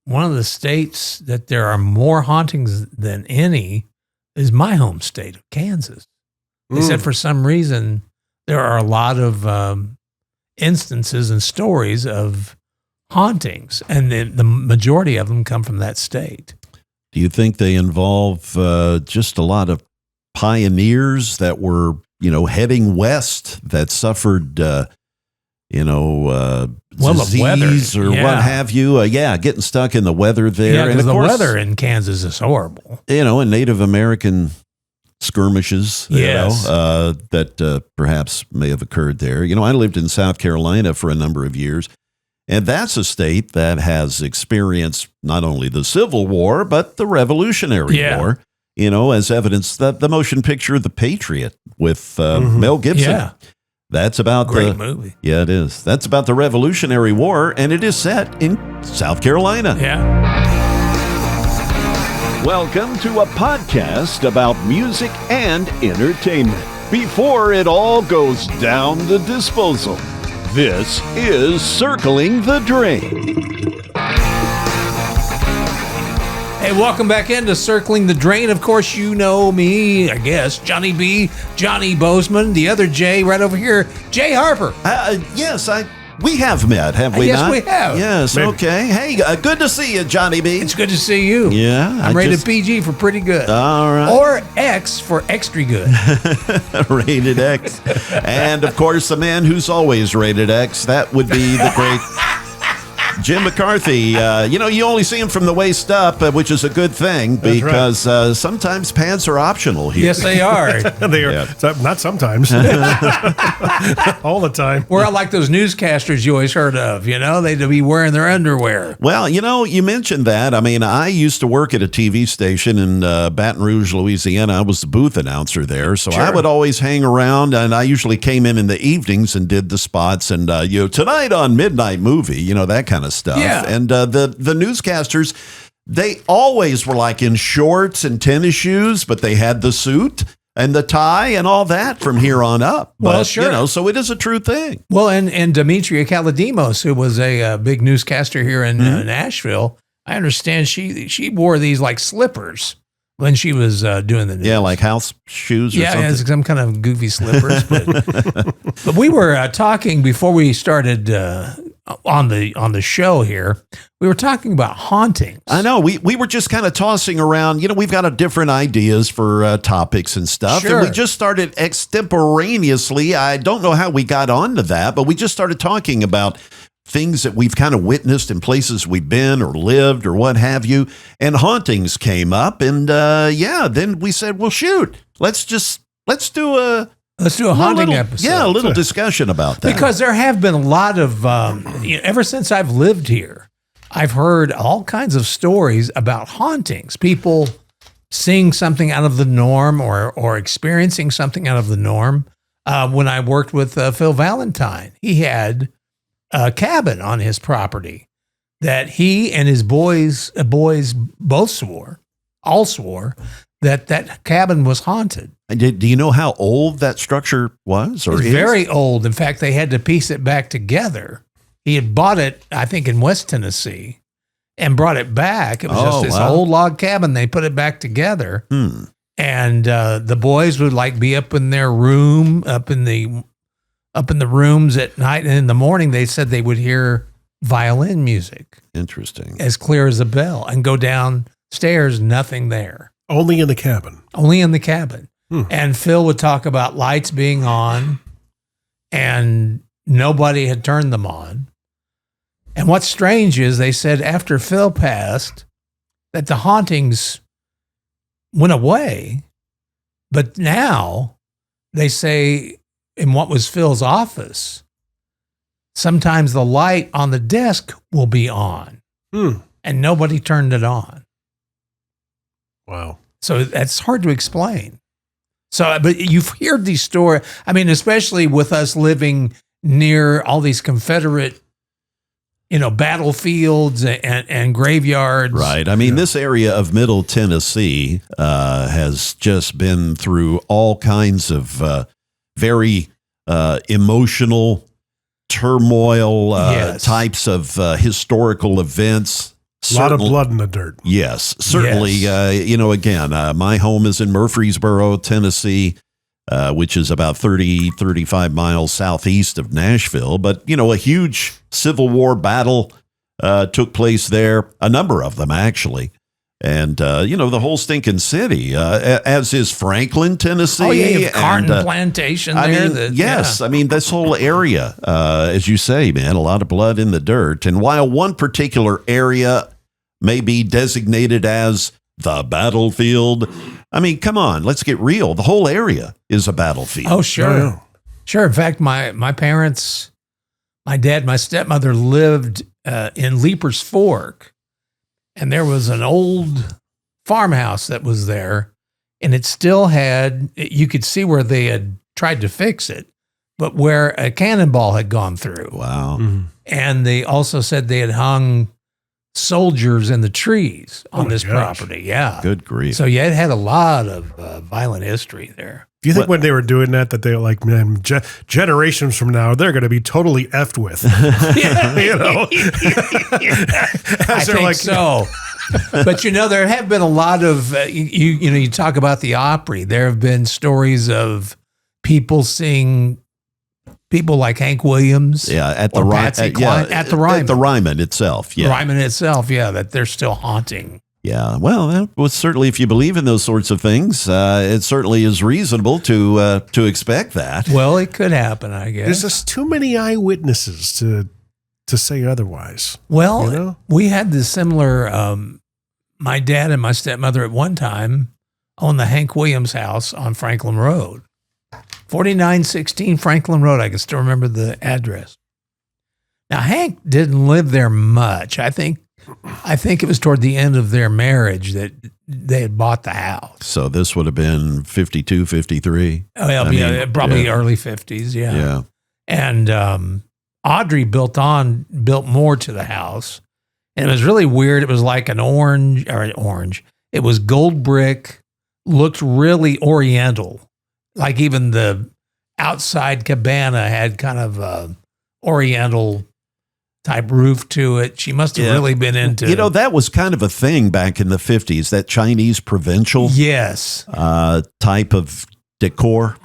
one of the states that there are more hauntings than any is my home state of Kansas. They said for some reason there are a lot of instances and stories of hauntings, and the majority of them come from that state. Do you think they involve just a lot of pioneers that were, heading west that suffered, disease weather, or what have you? Getting stuck in the weather there. Yeah, and because of the course, weather in Kansas is horrible. And Native American skirmishes, Yes. that perhaps may have occurred there. I lived in South Carolina for a number of years, and that's a state that has experienced not only the Civil War, but the Revolutionary War, as evidence that the motion picture The Patriot with Mel Gibson. Yeah. That's about Great movie. Yeah, it is. That's about the Revolutionary War, and it is set in South Carolina. Yeah. Welcome to a podcast about music and entertainment before it all goes down the disposal. This is Circling the Drain. Hey, welcome back into Circling the Drain. Of course, you know me, I guess, Johnny B, Johnny Bozeman, the other Jay right over here, Jay Harper. Yes, we have met, have we Yes, not? we have. Yes, Maybe. Okay. Hey, good to see you, Johnny B. It's good to see you. Yeah. I'm rated PG for pretty good. All right. Or X for extra good. Rated X. And, of course, the man who's always rated X, that would be the great Jim McCarthy. You only see him from the waist up, which is a good thing because sometimes pants are optional here. Yes, they are. They are not sometimes. All the time. We're like those newscasters you always heard of, they'd be wearing their underwear. Well, you mentioned that. I mean, I used to work at a TV station in Baton Rouge, Louisiana. I was the booth announcer there. So I would always hang around, and I usually came in the evenings and did the spots and, tonight on Midnight Movie, that kind of stuff. Yeah. And the newscasters, they always were like in shorts and tennis shoes, but they had the suit and the tie and all that from here on up. But, Well, sure. So it is a true thing. Well, and Demetria Kalodimos, who was a big newscaster here in Nashville, I understand she wore these like slippers when she was doing the news. Yeah, like house shoes or something. Yeah, some kind of goofy slippers. But we were talking before we started on the show here. We were talking about hauntings. I know. We were just kind of tossing around. We've got different ideas for topics and stuff. Sure. And we just started extemporaneously. I don't know how we got onto that, but we just started talking about things that we've kind of witnessed in places we've been or lived or what have you. And hauntings came up. And then we said, well, shoot, let's do a haunting episode. Yeah, a little discussion about that. Because there have been a lot of, ever since I've lived here, I've heard all kinds of stories about hauntings. People seeing something out of the norm or experiencing something out of the norm. When I worked with Phil Valentine, he had a cabin on his property that he and his boys both swore that cabin was haunted. Do you know how old that structure was? Or It's is? very old. In fact, they had to piece it back together. He had bought it, I think, in West Tennessee and brought it back. It was just this old log cabin. They put it back together. And the boys would be up in their room, up in the rooms at night. And in the morning, they said they would hear violin music. Interesting. As clear as a bell, and go downstairs, nothing there. Only in the cabin. Only in the cabin. And Phil would talk about lights being on and nobody had turned them on. And what's strange is they said after Phil passed that the hauntings went away. But now they say in what was Phil's office, sometimes the light on the desk will be on and nobody turned it on. Wow. So that's hard to explain. So, but you've heard these stories. I mean, especially with us living near all these Confederate, battlefields and graveyards. Right. I mean, this area of Middle Tennessee has just been through all kinds of very emotional turmoil, types of historical events. A lot of blood in the dirt. Yes, certainly. Yes. Again, my home is in Murfreesboro, Tennessee, which is about 35 miles southeast of Nashville. But, a huge Civil War battle took place there, a number of them, actually. And, the whole stinking city, as is Franklin, Tennessee. Oh, yeah, you have Carton and, Plantation I there. mean, yes. I mean, this whole area, as you say, man, a lot of blood in the dirt. And while one particular area may be designated as the battlefield, I mean, come on, let's get real. The whole area is a battlefield. Oh, sure. Oh, yeah. Sure. In fact, my parents, my dad, my stepmother lived in Leaper's Fork. And there was an old farmhouse that was there, and it still had, you could see where they had tried to fix it, but where a cannonball had gone through. Wow. Mm-hmm. And they also said they had hung soldiers in the trees on this gosh. property. Yeah. Good grief. So, yeah, it had a lot of violent history there. Do you think when they were doing that they were like, man, generations from now, they're going to be totally effed with? I think so. But, there have been a lot of, you talk about the Opry. There have been stories of people seeing people like Hank Williams. Yeah, at the or Ryman. Patsy Cline, at the Ryman. At the Ryman itself, yeah. Ryman itself, yeah, that they're still haunting. Yeah, well, that was certainly, if you believe in those sorts of things, it certainly is reasonable to expect that. Well, it could happen, I guess. There's just too many eyewitnesses to say otherwise. Well, we had this similar, my dad and my stepmother at one time owned the Hank Williams house on Franklin Road. 4916 Franklin Road. I can still remember the address. Now, Hank didn't live there much. I think it was toward the end of their marriage that they had bought the house. So this would have been 52, 53. Oh, yeah, probably early 50s, yeah. Yeah. And Audrey built more to the house. And it was really weird. It was like an orange. It was gold brick, looked really oriental. Like even the outside cabana had kind of a oriental type roof to it. She must have really been into... that was kind of a thing back in the 50s, that Chinese provincial yes, type of decor.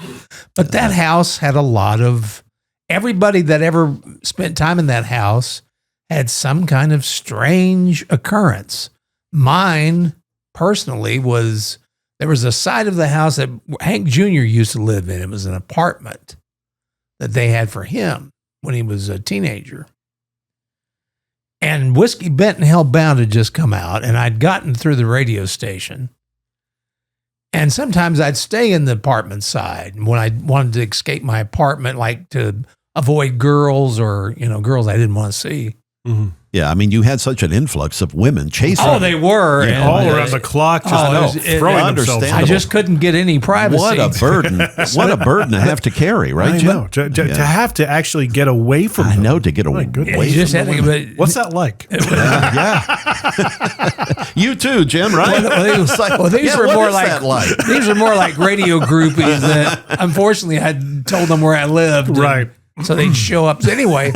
but that house had a lot of... Everybody that ever spent time in that house had some kind of strange occurrence. Mine, personally, was... There was a side of the house that Hank Jr. used to live in. It was an apartment that they had for him when he was a teenager. And Whiskey Bent and Hellbound had just come out, and I'd gotten through the radio station. And sometimes I'd stay in the apartment side when I wanted to escape my apartment, like to avoid girls or, girls I didn't want to see. Mm-hmm. Yeah, I mean, you had such an influx of women chasing. Oh, they were. Yeah, all around the clock, just throwing themselves. I just couldn't get any privacy. What a burden. What a burden to have to carry, right, I Jim? know. To have to actually get away from I them. know, to get away goodness. from You just had to, but What's that like? yeah. You too, Jim, right? These were more like these were more like radio groupies that unfortunately I told them where I lived. Right. So they'd show up. So anyway,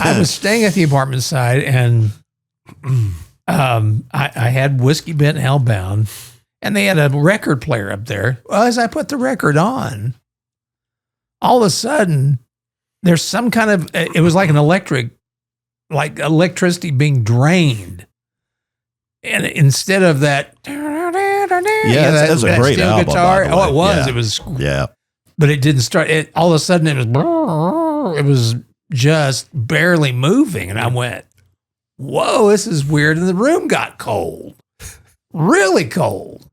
I was staying at the apartment side, and I had Whiskey Bent and Hellbound, and they had a record player up there. Well, as I put the record on, all of a sudden, there's some kind of, it was like electricity being drained. And instead of that, that's a great steel album, guitar. by the way. Oh, it was. Yeah. It was. Yeah. But it didn't start. All of a sudden, it was just barely moving. And I went, whoa, this is weird. And the room got cold, really cold.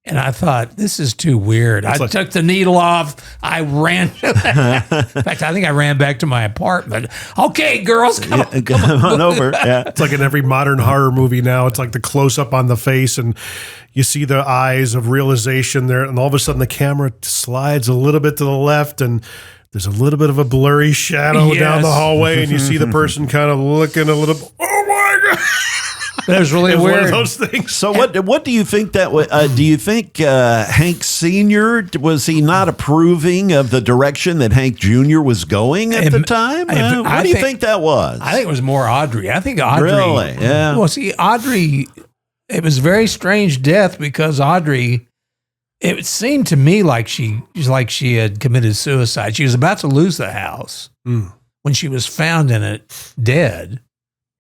And I thought, this is too weird. I took the needle off. I ran. In fact, I think I ran back to my apartment. Okay, girls, come on over. Yeah. It's like in every modern horror movie now. It's like the close up on the face, and you see the eyes of realization there. And all of a sudden, the camera slides a little bit to the left, and there's a little bit of a blurry shadow down the hallway, and you see the person kind of looking a little. Oh my god! That was really It was weird. one of those things. So what do you think that was? Do you think Hank Sr., was he not approving of the direction that Hank Jr. was going at the time? What do you think that was? I think it was more Audrey. I think Audrey. Really? Yeah. Well, see, Audrey, it was a very strange death because Audrey, it seemed to me like she had committed suicide. She was about to lose the house when she was found in it dead.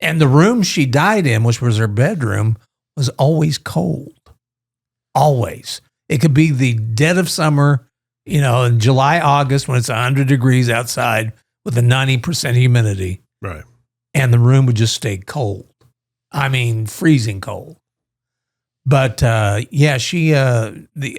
And the room she died in, which was her bedroom, was always cold. Always. It could be the dead of summer, in July, August, when it's 100 degrees outside with a 90% humidity. Right. And the room would just stay cold. I mean, freezing cold. But the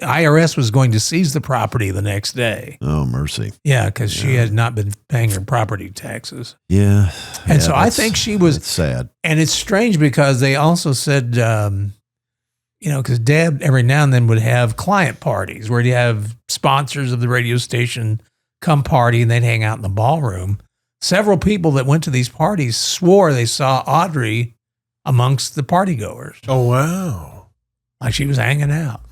IRS was going to seize the property the next day. Oh, mercy. Yeah, because she had not been paying her property taxes. Yeah. And so I think she was. It's sad. And it's strange because they also said, because Deb every now and then would have client parties where you have sponsors of the radio station come party and they'd hang out in the ballroom. Several people that went to these parties swore they saw Audrey amongst the partygoers. Oh, wow. Like she was hanging out.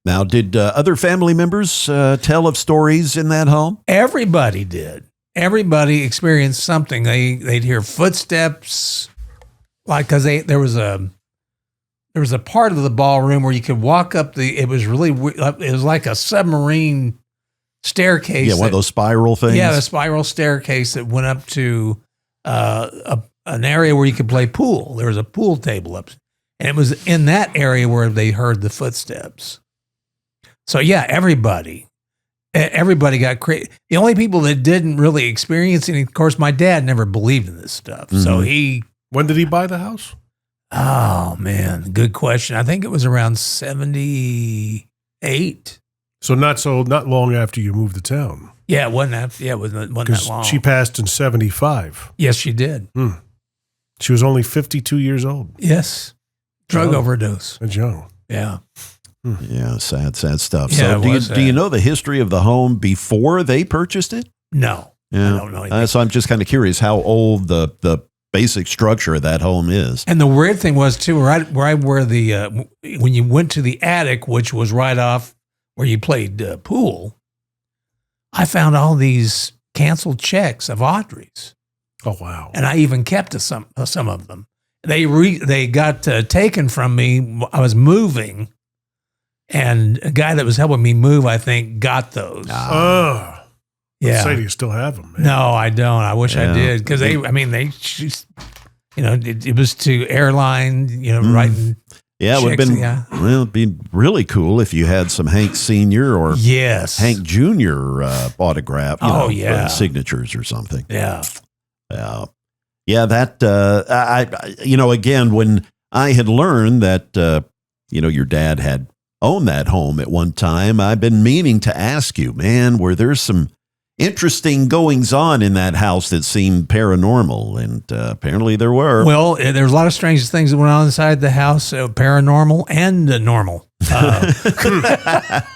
Now, did other family members tell of stories in that home? Everybody did. Everybody experienced something. They'd hear footsteps, because there was a part of the ballroom where you could walk up it was really it was like a submarine staircase. Yeah, one of those spiral things. Yeah, the spiral staircase that went up to an area where you could play pool. There was a pool table up. And it was in that area where they heard the footsteps. So yeah, everybody got crazy. The only people that didn't really experience it, of course, my dad never believed in this stuff. Mm-hmm. So When did he buy the house? Oh man, good question. I think it was around 78. So not long after you moved to town. Yeah, it wasn't that long. She passed in 75. Yes, she did. She was only 52 years old. Yes. Drug overdose. That's young. Yeah. Yeah, sad stuff. Yeah, So do you know the history of the home before they purchased it? No. Yeah. I don't know anything. So I'm just kind of curious how old the basic structure of that home is. And the weird thing was too, where when you went to the attic, which was right off where you played pool, I found all these canceled checks of Audrey's. Oh wow! And I even kept some of them. They got taken from me. I was moving, and a guy that was helping me move, I think, got those. Yeah. Say, do you still have them? Man? No, I don't. I wish I did because it was to airline, writing. Yeah, it would have been. Well, it'd be really cool if you had some Hank Sr. or Hank Jr. Autograph. Signatures or something. Yeah. Yeah, that, again, when I had learned that, your dad had owned that home at one time, I've been meaning to ask you, man, were there some interesting goings on in that house that seemed paranormal? And apparently there were. Well, there's a lot of strange things that went on inside the house, paranormal and normal.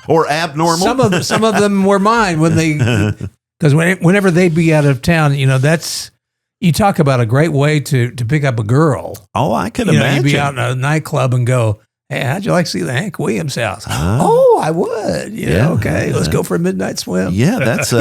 Or abnormal. Some of them were mine because whenever they'd be out of town, you talk about a great way to pick up a girl. Oh, I can imagine. You'd be out in a nightclub and go, hey, how'd you like to see the Hank Williams house? Oh, I would. Okay, let's go for a midnight swim. Yeah, that's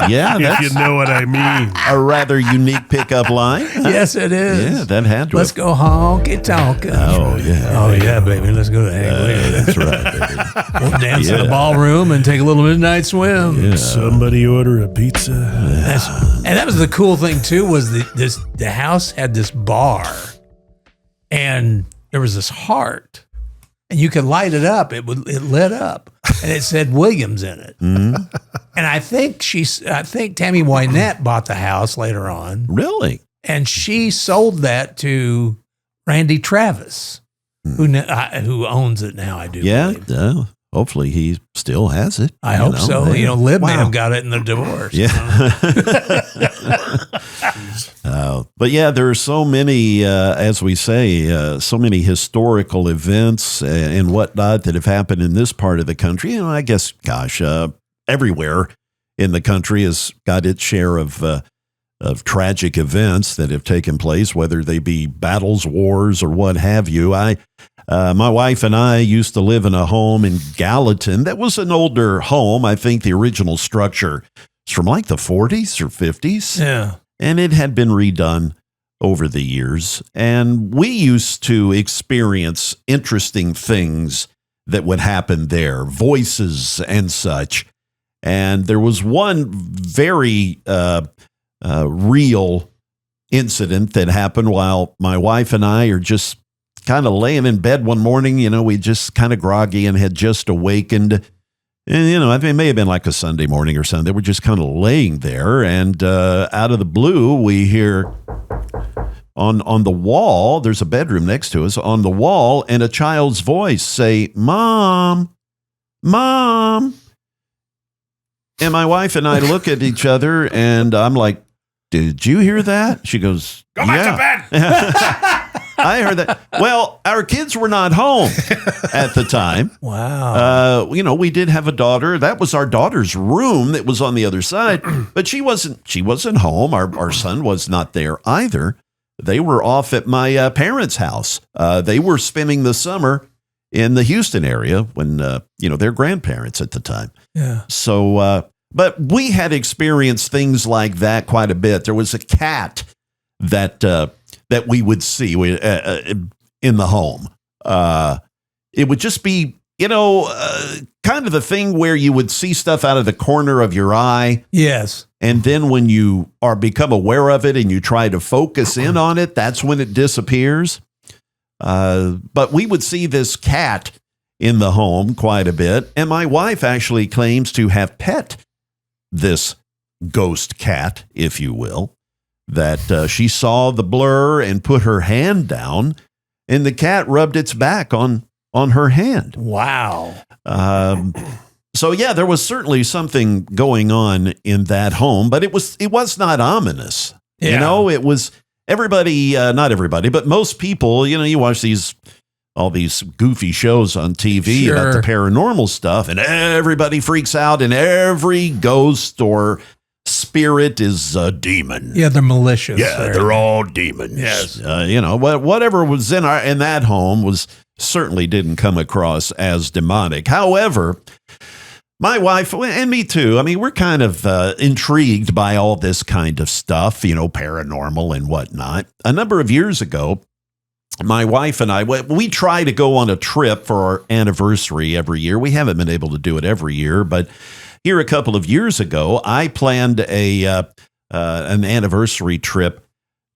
if you know what I mean. A rather unique pickup line. Yes, it is. Yeah, that had to. Let's go honky tonk. Oh, yeah. Oh, yeah, baby. Let's go to Hank Williams. That's right, baby. We'll dance in the ballroom and take a little midnight swim. Yeah. Somebody order a pizza. And that was the cool thing, too, was the house had this bar. And there was this heart. And you could light it up. It lit up. And it said Williams in it. Mm-hmm. And I think Tammy Wynette bought the house later on. Really? And she sold that to Randy Travis, who owns it now, I do believe. Hopefully he still has it. I hope so. Lib may have got it in the divorce. Yeah. But yeah, there are so many, as we say, so many historical events and whatnot that have happened in this part of the country. I guess, everywhere in the country has got its share of tragic events that have taken place, whether they be battles, wars, or what have you. My wife and I used to live in a home in Gallatin that was an older home. I think the original structure is from like the 40s or 50s. Yeah. And it had been redone over the years. And we used to experience interesting things that would happen there, voices and such. And there was one very real incident that happened while my wife and I are just kind of laying in bed one morning. We just kind of groggy and had just awakened. And, I think it may have been like a Sunday morning or something. We're just kind of laying there. And out of the blue, we hear on the wall, there's a bedroom next to us, on the wall, and a child's voice say, "Mom, Mom." And my wife and I look at each other, and I'm like, "Did you hear that?" She goes, "Go back to bed." I heard that. Well, our kids were not home at the time. Wow. We did have a daughter. That was our daughter's room that was on the other side, but she wasn't home. Our son was not there either. They were off at my parents' house. They were spending the summer in the Houston area when, their grandparents at the time. Yeah. So, but we had experienced things like that quite a bit. There was a cat that we would see in the home. It would just be, kind of the thing where you would see stuff out of the corner of your eye. Yes. And then when you become aware of it and you try to focus in on it, that's when it disappears. But we would see this cat in the home quite a bit. And my wife actually claims to have pet this ghost cat, if you will, that she saw the blur and put her hand down, and the cat rubbed its back on her hand. Wow. So yeah, there was certainly something going on in that home, but it was not ominous. Yeah. It was everybody, not everybody, but most people, you watch all these goofy shows on TV about the paranormal stuff, and everybody freaks out, and every ghost or spirit is a demon. Yeah, they're malicious. Yeah, they're all demons. Yes. Whatever was in that home certainly didn't come across as demonic. However, my wife and me too, we're kind of intrigued by all this kind of stuff, paranormal and whatnot. A number of years ago, my wife and I, we try to go on a trip for our anniversary every year. We haven't been able to do it every year, but here a couple of years ago, I planned an anniversary trip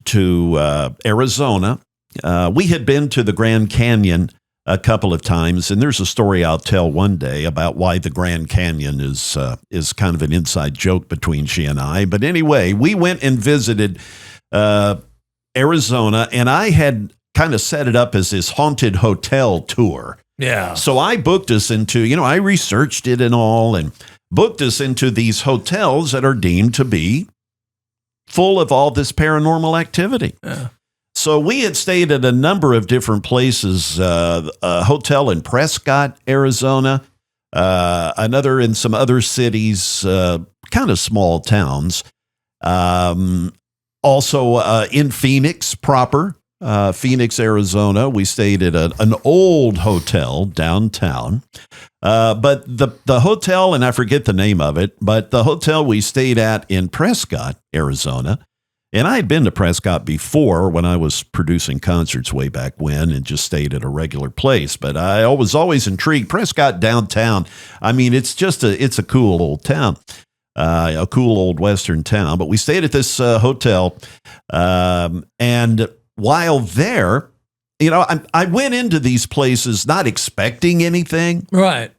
to Arizona. We had been to the Grand Canyon a couple of times, and there's a story I'll tell one day about why the Grand Canyon is kind of an inside joke between she and I. But anyway, we went and visited Arizona, and I had kind of set it up as this haunted hotel tour. Yeah. So I booked us into, I researched it and all, and booked us into these hotels that are deemed to be full of all this paranormal activity. Yeah. So we had stayed at a number of different places, a hotel in Prescott, Arizona, another in some other cities, kind of small towns. Also in Phoenix proper, Phoenix, Arizona. We stayed at an old hotel downtown. But the hotel, and I forget the name of it, but the hotel we stayed at in Prescott, Arizona, and I had been to Prescott before when I was producing concerts way back when and just stayed at a regular place. But I was always intrigued. Prescott downtown, it's a cool old town, a cool old Western town. But we stayed at this hotel, and while there, I went into these places not expecting anything. Right.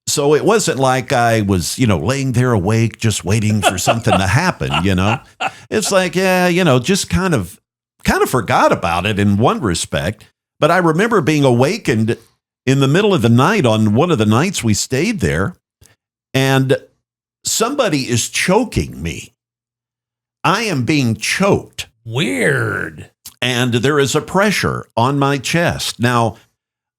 So it wasn't like I was, laying there awake, just waiting for something to happen, It's like, just kind of forgot about it in one respect. But I remember being awakened in the middle of the night on one of the nights we stayed there, and somebody is choking me. I am being choked. Weird. And there is a pressure on my chest. Now,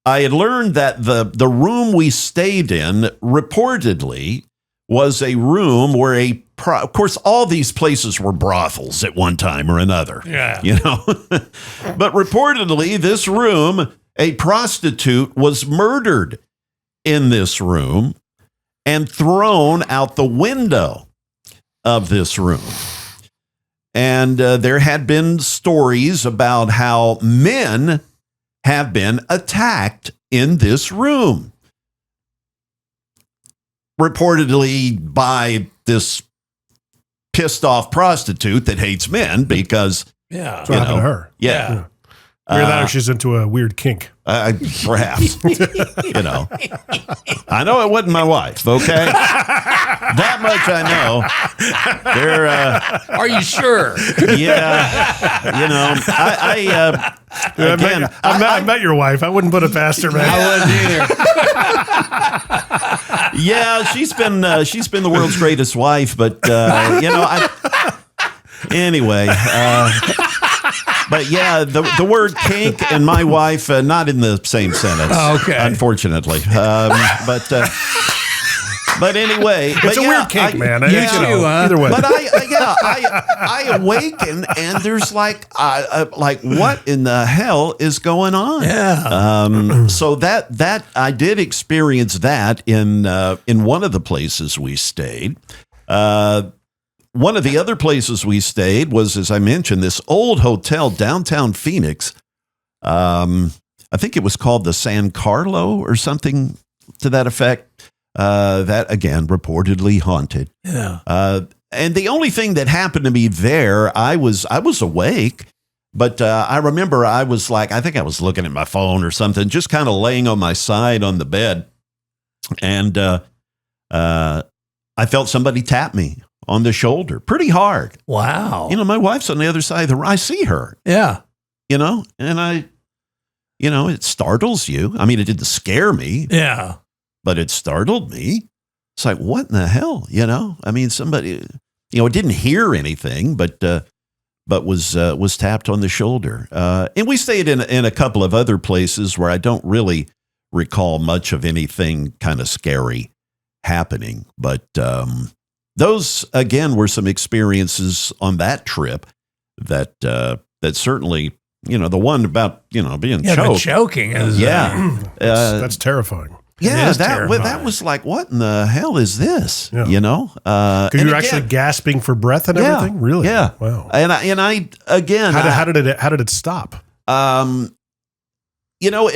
I had learned that the room we stayed in reportedly was a room where a of course, all these places were brothels at one time or another. Yeah. You know? But reportedly, this room, a prostitute was murdered in this room and thrown out the window of this room. And there had been stories about how men have been attacked in this room. Reportedly by this pissed off prostitute that hates men because, Yeah. That's what happened to her. yeah. Either that or she's into a weird kink. Perhaps. You know. I know it wasn't my wife, okay? That much I know. There, Are you sure? yeah. You know, I met your wife. I wouldn't put it past her, man. I wouldn't either. yeah, she's been the world's greatest wife, but you know, anyway. But yeah, the word kink and my wife not in the same sentence. Okay, unfortunately. But anyway, it's a weird kink, man. Either way. But I awaken and there's like what in the hell is going on? Yeah. So that I did experience that in one of the places we stayed. One of the other places we stayed was, as I mentioned, this old hotel downtown Phoenix. I think it was called the San Carlo or something to that effect. That, again, reportedly haunted. Yeah. And the only thing that happened to me there, I was awake, but I remember I was like, I think I was looking at my phone or something, just kind of laying on my side on the bed. And I felt somebody tap me on the shoulder pretty hard. Wow. You know, my wife's on the other side of the room. I see her. Yeah. You know, and it startles you. I mean, it didn't scare me. Yeah. But it startled me. It's like, what in the hell? You know, I mean, somebody, didn't hear anything, but was tapped on the shoulder. And we stayed in a couple of other places where I don't really recall much of anything kind of scary happening. But those, again, were some experiences on that trip that certainly, the one about, being Yeah, choked. the choking is That's terrifying. Yeah, that was like, what in the hell is this? Yeah. Because Because you're actually gasping for breath and everything. Really? Yeah. Wow. And I again, How did it stop? at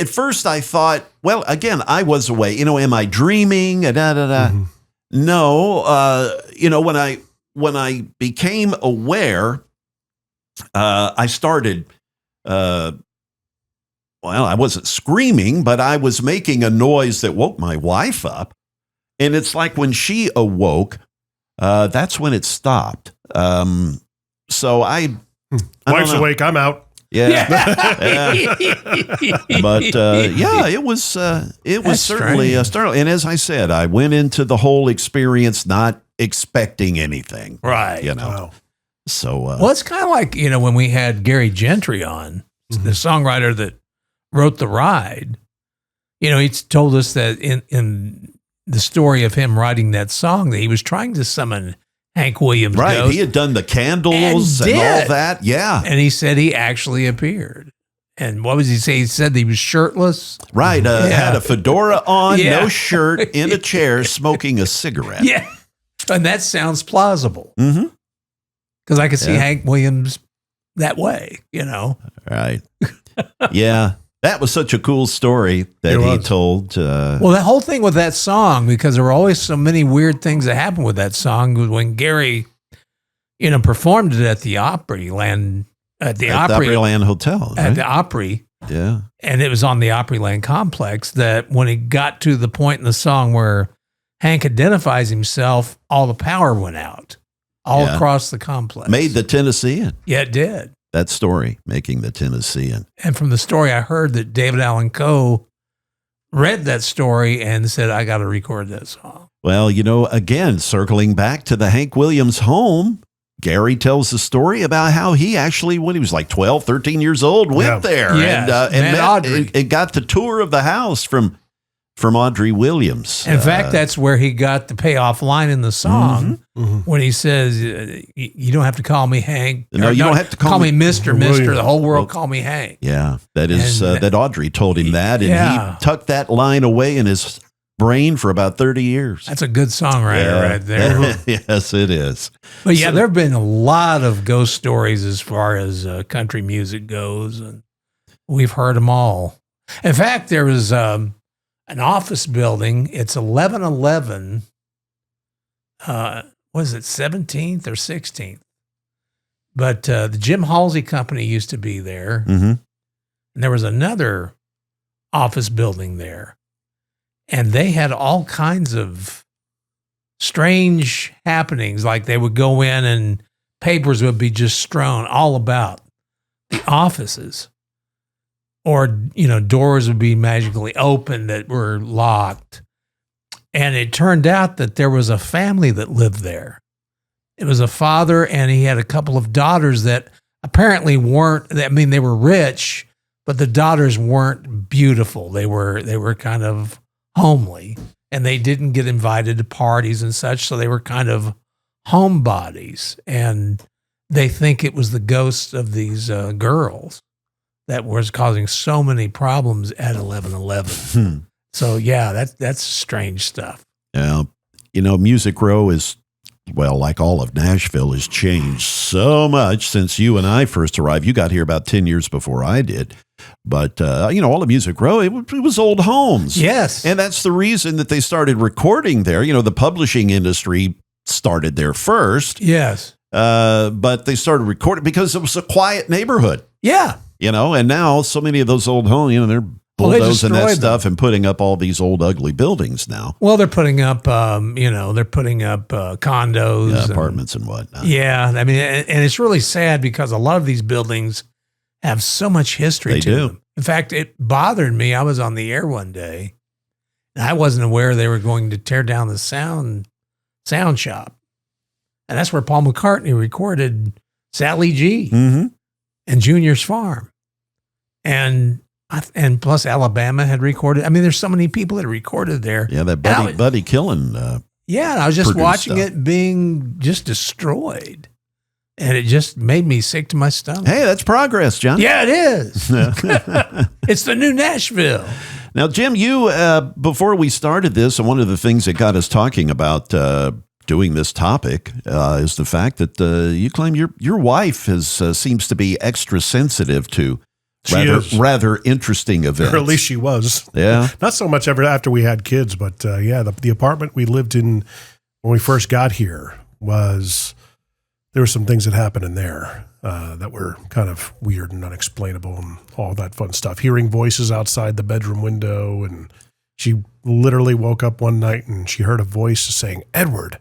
first I thought, well, again, I was away. Am I dreaming? Mm-hmm. No. When I became aware, I started. Well, I wasn't screaming, but I was making a noise that woke my wife up. And it's like when she awoke, that's when it stopped. So Wife's awake. I'm out. Yeah. But it was certainly startling. And as I said, I went into the whole experience not expecting anything. right. Wow. So Well, it's kind of like, when we had Gary Gentry on, the songwriter that wrote The Ride. He told us that in the story of him writing that song that he was trying to summon Hank Williams' right, ghost, he had done the candles and all that. Yeah. and he said he actually appeared. And what was he say? He said he was shirtless. Right. Had a fedora on, Yeah. no shirt, in a chair, smoking a cigarette. Yeah. And that sounds plausible. Mm-hmm. Because I could see Yeah. Hank Williams that way, Right. Yeah. That was such a cool story that It he was. told. Well, the whole thing with that song, because there were always so many weird things that happened with that song, was when Gary, performed it at the Opryland, at the Opryland Hotel. at Right? the Opry, Yeah. and it was on the Opryland complex, that when it got to the point in the song where Hank identifies himself, all the power went out all Yeah. across the complex. Made the Tennessean. Yeah, it did. That story, making the Tennessean. And from the story I heard, that David Allan Coe read that story and said, I got to record that song. Well, again, circling back to the Hank Williams home, Gary tells the story about how he actually, when he was like 12, 13 years old, went there Yes, and met Audrey. and got the tour of the house from from Audrey Williams. In fact, that's where he got the payoff line in the song when he says, "You don't have to call me Hank. No, you don't have to call me Mister. William. The whole world call me Hank." Yeah, that is And, that Audrey told him that, and he tucked that line away in his brain for about 30 years. That's a good songwriter right there. Yes, it is. But yeah, there have been a lot of ghost stories as far as country music goes, and we've heard them all. In fact, there was an office building. It's 1111. Was it 17th or 16th? But the Jim Halsey Company used to be there, and there was another office building there. And they had all kinds of strange happenings. Like they would go in and papers would be just strewn all about the offices. Or, doors would be magically open that were locked. And it turned out that there was a family that lived there. It was a father, and he had a couple of daughters that apparently they were rich, but the daughters weren't beautiful. They were kind of homely, and they didn't get invited to parties and such, so they were kind of homebodies, and they think it was the ghosts of these girls that was causing so many problems at 1111. So yeah, that's strange stuff. Yeah, Music Row is, well, like all of Nashville, has changed so much since you and I first arrived. You got here about 10 years before I did. But, all of Music Row, it was old homes. Yes. And that's the reason that they started recording there. The publishing industry started there first. Yes. But they started recording because it was a quiet neighborhood. Yeah. And now so many of those old homes, they're bulldozing that stuff and putting up all these old ugly buildings now. Well, they're putting up, condos. Yeah, apartments and whatnot. Yeah. I mean, and it's really sad because a lot of these buildings have so much history to them. In fact, it bothered me. I was on the air one day, and I wasn't aware they were going to tear down the sound shop. And that's where Paul McCartney recorded Sally G and Junior's Farm. And plus Alabama had recorded. I mean, there's so many people that recorded there. Yeah, that Buddy Killen. Yeah, and I was just watching it being just destroyed. And it just made me sick to my stomach. Hey, that's progress, John. Yeah, it is. It's the new Nashville. Now, Jim, you, before we started this, and one of the things that got us talking about doing this topic is the fact that you claim your wife seems to be extra sensitive to rather interesting events. Or at least she was. Yeah. Not so much ever after we had kids, but the apartment we lived in when we first got here there were some things that happened in there that were kind of weird and unexplainable and all that fun stuff. Hearing voices outside the bedroom window, and she literally woke up one night and she heard a voice saying, "Edward."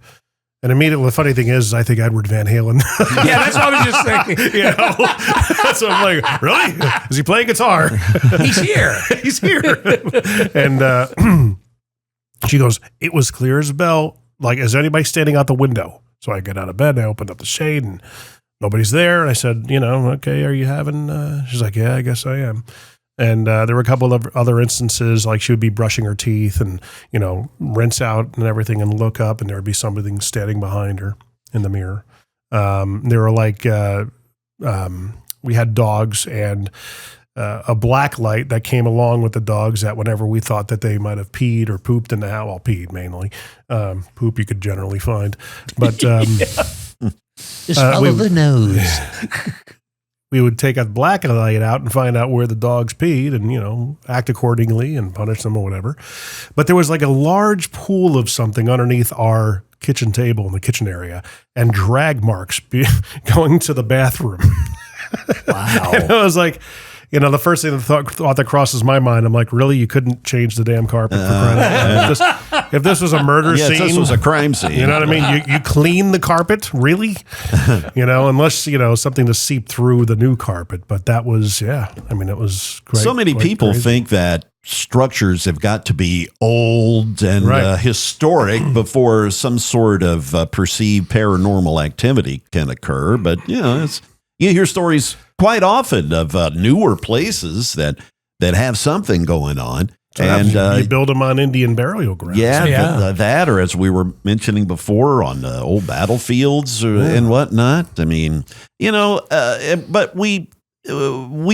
And immediately, the funny thing is, I think Edward Van Halen. Yeah, that's what I was just thinking. So I'm like, really? Is he playing guitar? He's here. He's here. And she goes, "It was clear as a bell. Like, is anybody standing out the window?" So I get out of bed, I opened up the shade, and nobody's there. And I said, "Okay, are you having?" She's like, "Yeah, I guess I am." And there were a couple of other instances, like she would be brushing her teeth and, rinse out and everything and look up, and there would be something standing behind her in the mirror. There were we had dogs, and a black light that came along with the dogs that whenever we thought that they might have peed or pooped in the house, well, peed mainly. Poop you could generally find. But just follow the nose. We would take a black light out and find out where the dogs peed and, act accordingly and punish them or whatever. But there was like a large pool of something underneath our kitchen table in the kitchen area and drag marks going to the bathroom. Wow. And I was like, the first thing thought that crosses my mind, I'm like, really? You couldn't change the damn carpet for crying out loud? If this was a murder scene. Yes, this was a crime scene. You know what I mean? You clean the carpet? Really? Unless, something to seep through the new carpet. But that was, it was great. So many people think that structures have got to be old and historic before some sort of perceived paranormal activity can occur. But, you hear stories quite often of newer places that have something going on. So and you build them on Indian burial grounds. Yeah. That, or as we were mentioning before, on old battlefields and whatnot. I mean, but we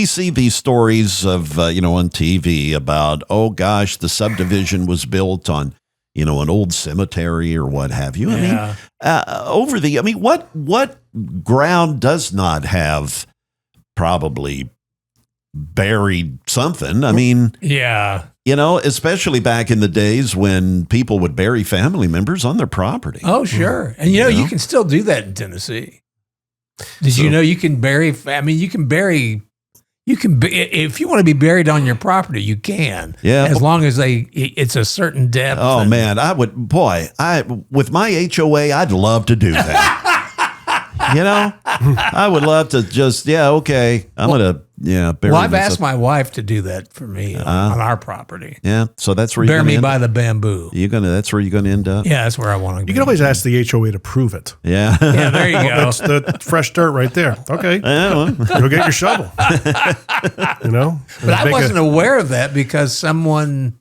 see these stories of, on TV about, oh gosh, the subdivision was built on, an old cemetery or what have you. I mean, what ground does not have probably buried something? I mean, especially back in the days when people would bury family members on their property. Oh, sure. And you can still do that in Tennessee. Did you know you can bury, if you want to be buried on your property, you can. Yeah. As long as it's a certain depth. Oh, man. With my HOA, I'd love to do that. I would love to just, okay, I'm going to, bury Well, I've myself. asked my wife to do that for me on our property. Yeah. So that's where Bury me by the bamboo. That's where you're going to end up. Yeah, that's where I want to go. You can always ask the HOA to prove it. Yeah. Yeah, there you go. That's the fresh dirt right there. Okay. Go get your shovel. But I wasn't aware of that because someone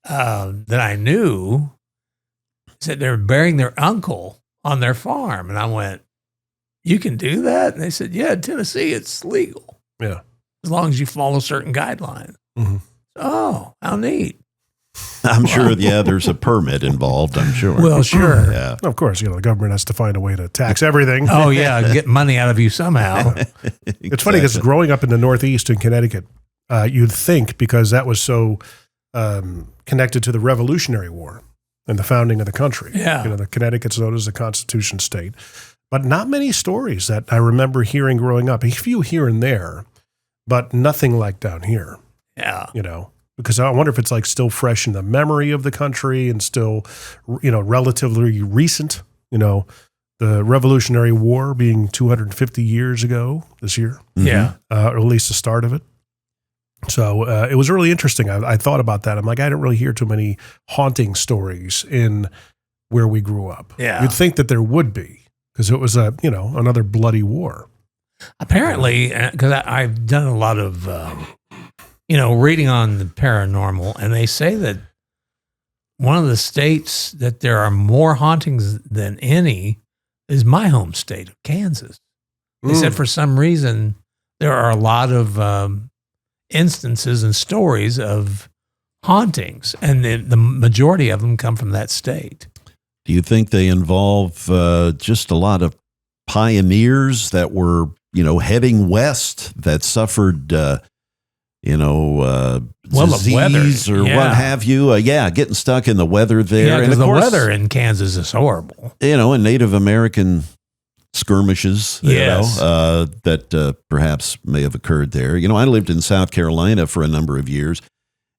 that I knew said they were burying their uncle on their farm. And I went, you can do that? And they said, yeah, in Tennessee, it's legal. Yeah. As long as you follow certain guidelines. Mm-hmm. Oh, how neat. I'm sure, there's a permit involved, I'm sure. Well, sure. Yeah. Of course, the government has to find a way to tax everything. Oh, yeah, get money out of you somehow. It's funny because growing up in the Northeast in Connecticut, you'd think because that was so connected to the Revolutionary War and the founding of the country. Yeah. The Connecticut's known as the Constitution State. But not many stories that I remember hearing growing up. A few here and there, but nothing like down here. Yeah. Because I wonder if it's like still fresh in the memory of the country and still, relatively recent. The Revolutionary War being 250 years ago this year. Yeah. Or at least the start of it. So it was really interesting. I thought about that. I'm like, I didn't really hear too many haunting stories in where we grew up. Yeah. You'd think that there would be because it was another bloody war. Apparently, because I've done a lot of, reading on the paranormal, and they say that one of the states that there are more hauntings than any is my home state of Kansas. They said for some reason there are a lot of instances and stories of hauntings, and the majority of them come from that state. Do you think they involve just a lot of pioneers that were, heading west that suffered, disease or what have you? Getting stuck in the weather there. Yeah, and because of the course, weather in Kansas is horrible. And Native American skirmishes, that perhaps may have occurred there. I lived in South Carolina for a number of years.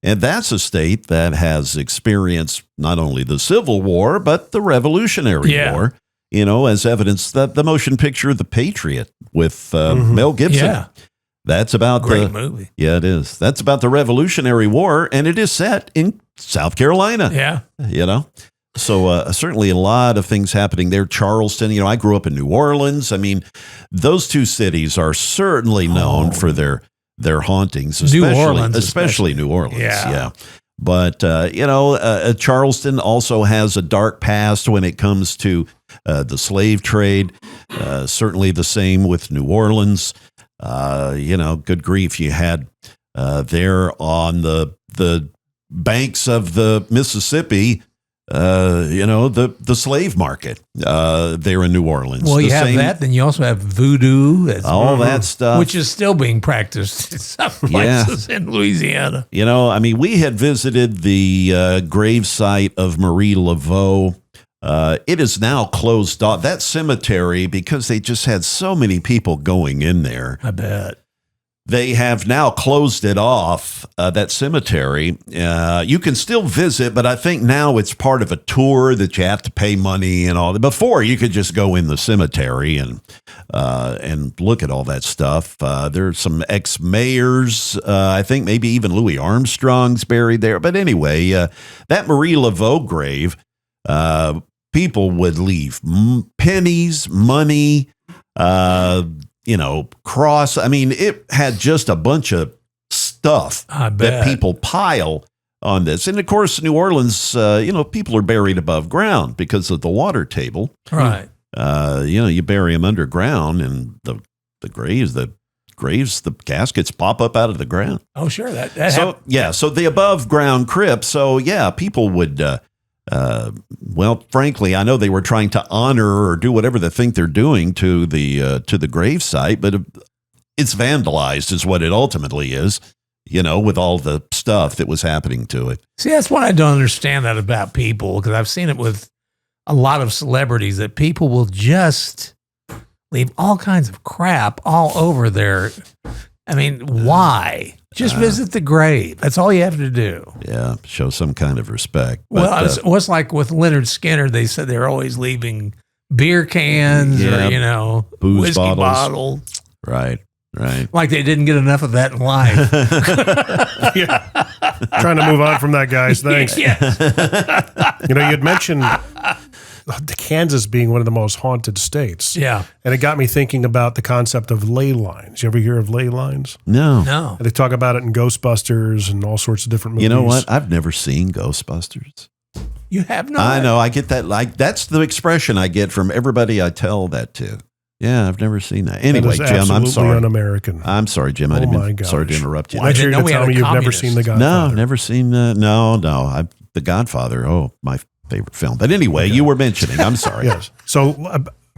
And that's a state that has experienced not only the Civil War, but the Revolutionary War, as evidence that the motion picture, The Patriot with Mel Gibson. Yeah. That's about Great movie. Yeah, it is. That's about the Revolutionary War, and it is set in South Carolina. Yeah. So certainly a lot of things happening there. Charleston, I grew up in New Orleans. I mean, those two cities are certainly known for their hauntings, especially New Orleans. Yeah. But, Charleston also has a dark past when it comes to the slave trade. Certainly the same with New Orleans. Good grief. You had there on the banks of the Mississippi, the slave market there in New Orleans. Well, you have that. Then you also have voodoo. All that stuff. Which is still being practiced in some places in Louisiana. We had visited the grave site of Marie Laveau. It is now closed off. That cemetery, because they just had so many people going in there. I bet. They have now closed it off, that cemetery. You can still visit, but I think now it's part of a tour that you have to pay money and all that. Before, you could just go in the cemetery and look at all that stuff. There's some ex-mayors. I think maybe even Louis Armstrong's buried there. But anyway, that Marie Laveau grave, people would leave pennies, money, cross. I mean, it had just a bunch of stuff that people pile on this. And of course, New Orleans, people are buried above ground because of the water table. Right. You bury them underground, and the caskets pop up out of the ground. Oh, sure. So the above ground crypt. So yeah, people would, frankly, I know they were trying to honor or do whatever they think they're doing to the grave site, but it's vandalized is what it ultimately is, with all the stuff that was happening to it. See, that's what I don't understand that about people, because I've seen it with a lot of celebrities, that people will just leave all kinds of crap all over there. I mean, why? Just visit the grave. That's all you have to do. Yeah, show some kind of respect. Well, it was like with Leonard Skinner. They said they're always leaving beer cans or, booze whiskey bottles. Right. Like they didn't get enough of that in life. Yeah. Trying to move on from that, guys. Thanks. Yeah. You had mentioned Kansas being one of the most haunted states. Yeah. And it got me thinking about the concept of ley lines. You ever hear of ley lines? No. They talk about it in Ghostbusters and all sorts of different movies. You know what? I've never seen Ghostbusters. You have not? I know. I get that. That's the expression I get from everybody I tell that to. Yeah, I've never seen that. Anyway, Jim, I'm sorry. Un-American. I'm sorry, Jim. I didn't mean sorry to interrupt you. Well, I didn't know we had a you've never communist. seen The Godfather. No, never seen. No. The Godfather. Oh, my favorite film. But anyway, you were mentioning. I'm sorry. Yes. So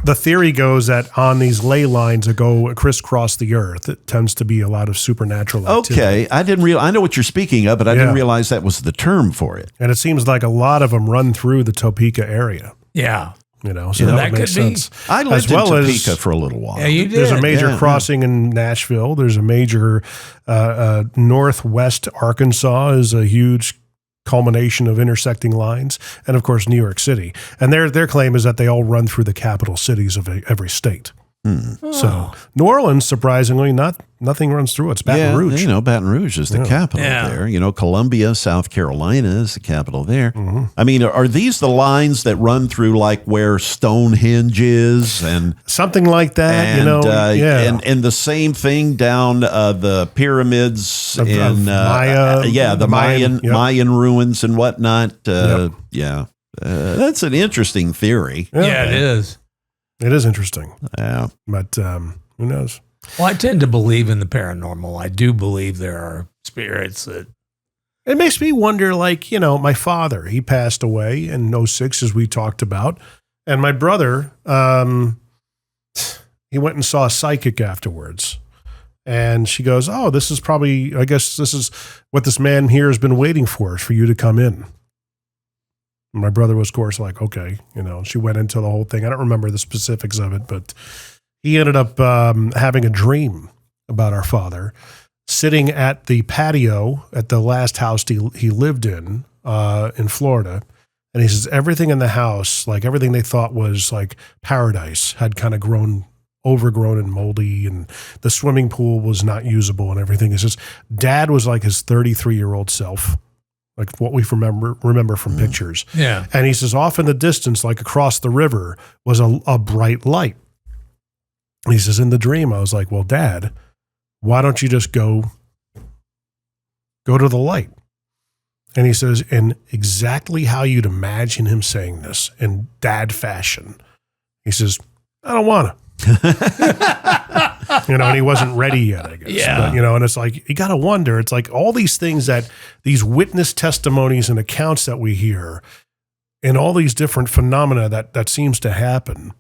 the theory goes that on these ley lines that go crisscross the earth, it tends to be a lot of supernatural activity. Okay, I know what you're speaking of, but I didn't realize that was the term for it. And it seems like a lot of them run through the Topeka area. Yeah. So that would make sense. I lived in Topeka for a little while. Yeah, you did. There's a major crossing in Nashville. There's a major northwest Arkansas is a huge culmination of intersecting lines, and of course New York City. And their claim is that they all run through the capital cities of every state. So New Orleans, surprisingly, nothing runs through it. It's Baton Rouge. Baton Rouge is the capital there. Columbia, South Carolina is the capital there. Mm-hmm. I mean, are these the lines that run through like where Stonehenge is and something like that? And the same thing down the pyramids in Maya, the Mayan ruins and whatnot. That's an interesting theory. Yeah, it is. It is interesting. Yeah. But who knows? Well, I tend to believe in the paranormal. I do believe there are spirits that... It makes me wonder, my father, he passed away in 2006, as we talked about. And my brother, he went and saw a psychic afterwards. And she goes, oh, this is probably, I guess this is what this man here has been waiting for you to come in. My brother was, of course, like, okay, she went into the whole thing. I don't remember the specifics of it, but he ended up having a dream about our father sitting at the patio at the last house he lived in Florida. And he says everything in the house, like everything they thought was like paradise, had kind of overgrown and moldy, and the swimming pool was not usable and everything. He says Dad was like his 33-year-old self. Like what we remember from pictures. Yeah. And he says, off in the distance, like across the river, was a bright light. And he says, in the dream, I was like, well, Dad, why don't you just go to the light? And he says, in exactly how you'd imagine him saying this, in Dad fashion, he says, I don't want to. And he wasn't ready yet, I guess. Yeah. But, and it's like, you got to wonder, it's like all these things these witness testimonies and accounts that we hear and all these different phenomena that seems to happen.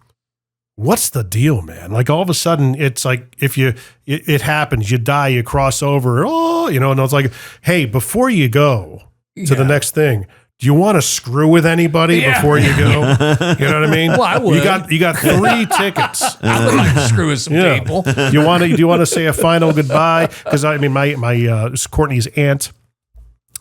What's the deal, man? Like all of a sudden it's like, if it happens, you die, you cross over, and it's like, hey, before you go to the next thing, do you want to screw with anybody before you go? You know what I mean? Well, I would. You got 3 tickets. I would like to screw with some people. Do you want to say a final goodbye? Because I mean, my Courtney's aunt,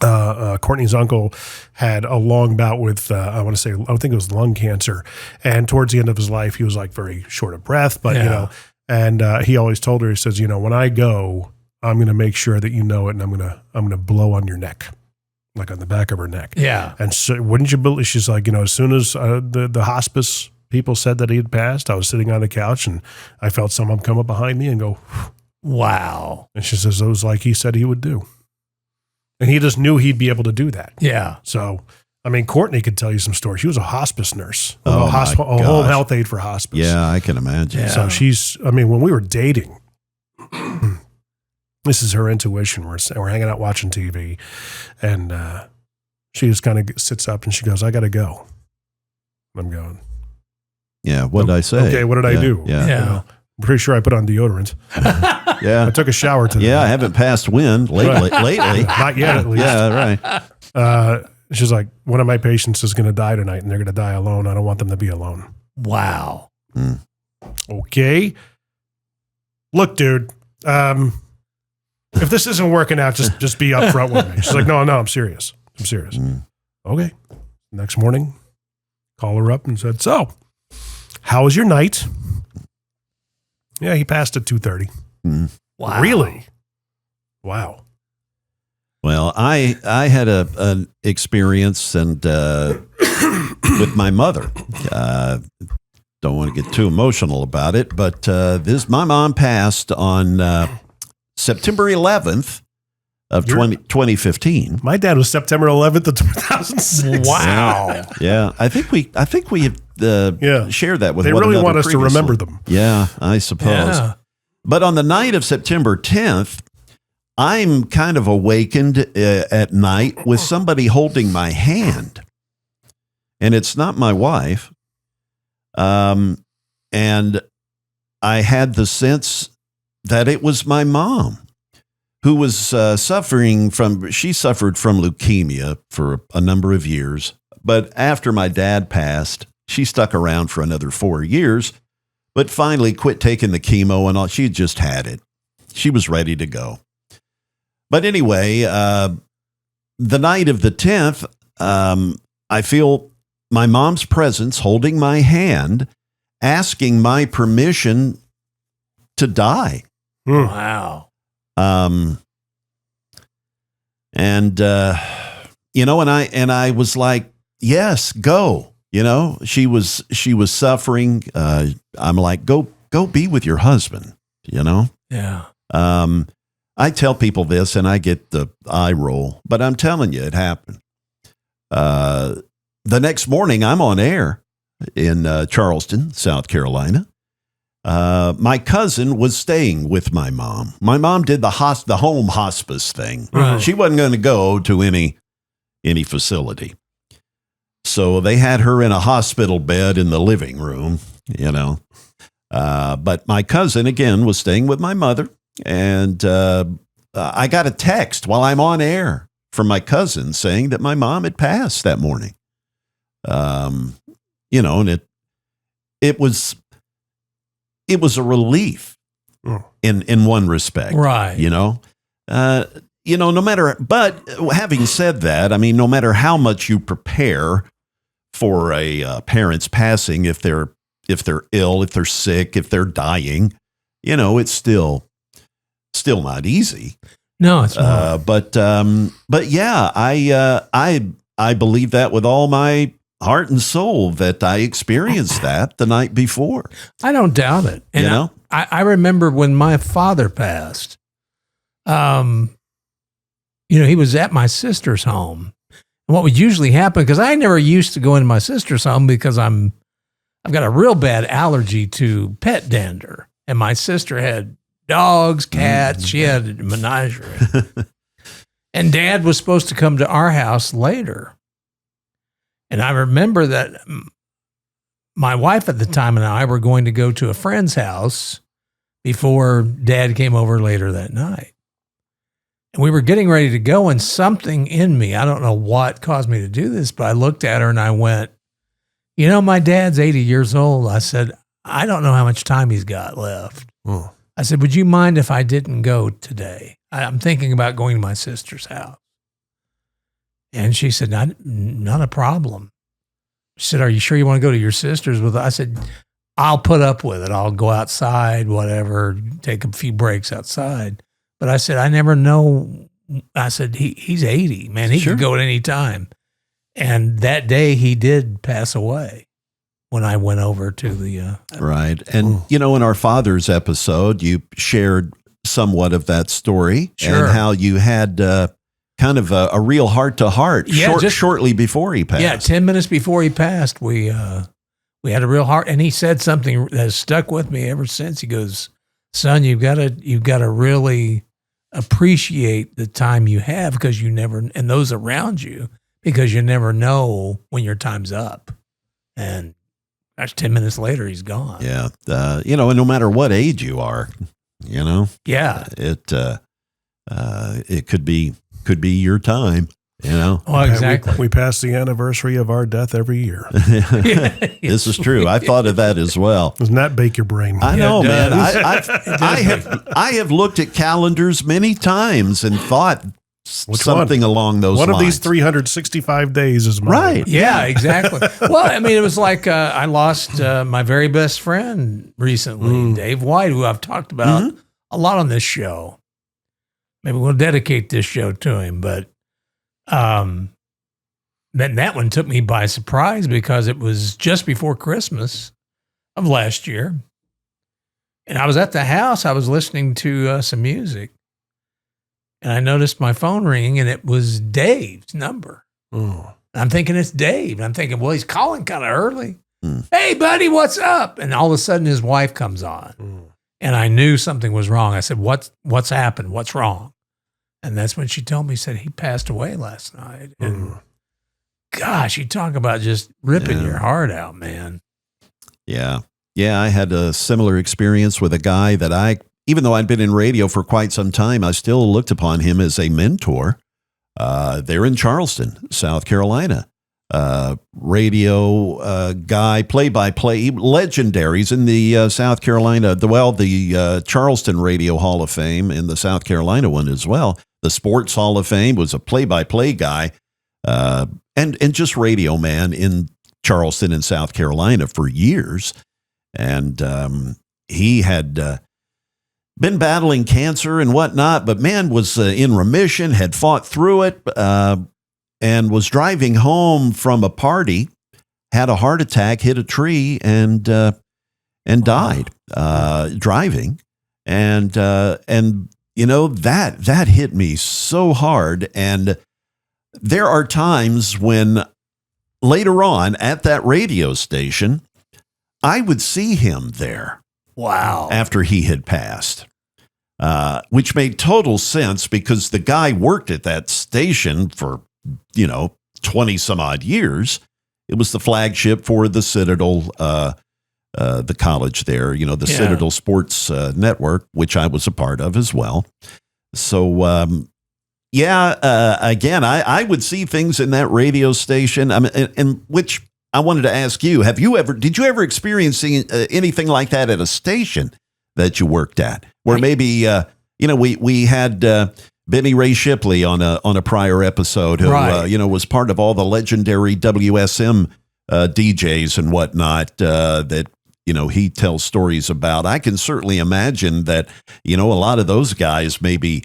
Courtney's uncle had a long bout with I think it was lung cancer, and towards the end of his life, he was like very short of breath. But and he always told her, he says, when I go, I'm going to make sure that you know it, and I'm going to blow on your neck. Like on the back of her neck. Yeah. And so wouldn't you believe, she's like, as soon as the hospice people said that he had passed, I was sitting on the couch and I felt someone come up behind me and go, wow. And she says, it was like he said he would do. And he just knew he'd be able to do that. Yeah. So, I mean, Courtney could tell you some stories. She was a hospice nurse, Oh, a my home gosh. health aide for hospice. Yeah, I can imagine. Yeah. So when we were dating, this is her intuition. We're hanging out watching TV, and she just kind of sits up and she goes, "I got to go." I'm going, Yeah, what did I say? okay, what did I do? Yeah. Yeah. You know, I'm pretty sure I put on deodorant. Yeah. I took a shower today. Yeah, I haven't passed wind lately. Not yet, at least. Yeah, right. She's like, one of my patients is going to die tonight, and they're going to die alone. I don't want them to be alone. Wow. Okay. Look, dude, if this isn't working out, just be upfront with me. She's like, no, I'm serious. I'm serious. Okay. Next morning, call her up and said, so, how was your night? Yeah, he passed at 2:30. Wow. Really? Wow. Well, I had an experience and with my mother. Don't want to get too emotional about it, but my mom passed on September 11th of 2015. My dad was September 11th of 2006. Wow. Yeah, I think we shared that with They one really another want us to previously. remember them. Yeah, I suppose. Yeah. But on the night of September 10th, I'm kind of awakened at night with somebody holding my hand. And it's not my wife. And I had the sense that it was my mom who was suffered from leukemia for a number of years. But after my dad passed, she stuck around for another 4 years, but finally quit taking the chemo and all. She just had it. She was ready to go. But anyway, the night of the 10th, I feel my mom's presence holding my hand, asking my permission to die. Wow. And I was like, yes, go. She was suffering. I'm like, go be with your husband, Yeah. I tell people this and I get the eye roll, but I'm telling you, it happened. The next morning I'm on air in Charleston, South Carolina. My cousin was staying with my mom. My mom did the home hospice thing. Right. She wasn't going to go to any facility. So they had her in a hospital bed in the living room, But my cousin, again, was staying with my mother. And I got a text while I'm on air from my cousin saying that my mom had passed that morning. And it was a relief in one respect. Right. No matter, but having said that, I mean, no matter how much you prepare for a parent's passing, if they're ill, if they're sick, if they're dying, it's still not easy. No, it's not. But yeah, I believe that with all my heart and soul that I experienced that the night before. I don't doubt it. And I remember when my father passed, he was at my sister's home. And what would usually happen, because I never used to go into my sister's home because I've got a real bad allergy to pet dander. And my sister had dogs, cats. She had a menagerie. And Dad was supposed to come to our house later. And I remember that my wife at the time and I were going to go to a friend's house before Dad came over later that night. And we were getting ready to go, and something in me, I don't know what caused me to do this, but I looked at her and I went, my dad's 80 years old. I said, I don't know how much time he's got left. Oh. I said, would you mind if I didn't go today? I'm thinking about going to my sister's house. And she said, not a problem. She said, are you sure you want to go to your sister's with us? I said, I'll put up with it. I'll go outside, whatever, take a few breaks outside. But I said, I never know. I said, he's 80, man. He could go at any time. And that day he did pass away when I went over to the... right. And, in our father's episode, you shared somewhat of that story and how you had kind of a real heart-to-heart shortly before he passed. Yeah, 10 minutes before he passed, we had a real heart, and he said something that has stuck with me ever since. He goes, "Son, you've got to really appreciate the time you have because you never, and those around you, because you never know when your time's up." And that's 10 minutes later, he's gone. Yeah, and no matter what age you are, Yeah, it could be your time. Oh, exactly. We pass the anniversary of our death every year. This is true. I thought of that as well. Doesn't that bake your brain? I know, man. does. I have looked at calendars many times and thought something along those lines. One of these 365 days is mine. Right. Yeah, exactly. Well, I mean, it was like I lost my very best friend recently, Dave White, who I've talked about a lot on this show. Maybe we'll dedicate this show to him, but then that one took me by surprise because it was just before Christmas of last year. And I was at the house. I was listening to some music. And I noticed my phone ringing, and it was Dave's number. I'm thinking it's Dave. And I'm thinking, well, he's calling kind of early. Hey, buddy, what's up? And all of a sudden, his wife comes on. And I knew something was wrong. I said, what's happened? What's wrong? And that's when she told me, said he passed away last night. And gosh, you talk about just ripping your heart out, man. Yeah. Yeah, I had a similar experience with a guy that even though I'd been in radio for quite some time, I still looked upon him as a mentor. They're in Charleston, South Carolina. Radio guy, play-by-play, legendaries in the South Carolina, the Charleston Radio Hall of Fame and the South Carolina one as well. The Sports Hall of Fame, was a play-by-play guy and just radio man in Charleston in South Carolina for years. And he had been battling cancer and whatnot, but man was in remission, had fought through it, and was driving home from a party, had a heart attack, hit a tree, and died driving. And that hit me so hard. And there are times when later on at that radio station, I would see him there. Wow. After he had passed, which made total sense because the guy worked at that station for, 20 some odd years. It was the flagship for the Citadel, the college there, the Citadel Sports Network, which I was a part of as well. So, again, I would see things in that radio station. I mean, and which I wanted to ask you, did you ever experience anything like that at a station that you worked at, where maybe, we had Benny Ray Shipley on a prior episode who, was part of all the legendary WSM DJs and whatnot that, he tells stories about. I can certainly imagine that, a lot of those guys maybe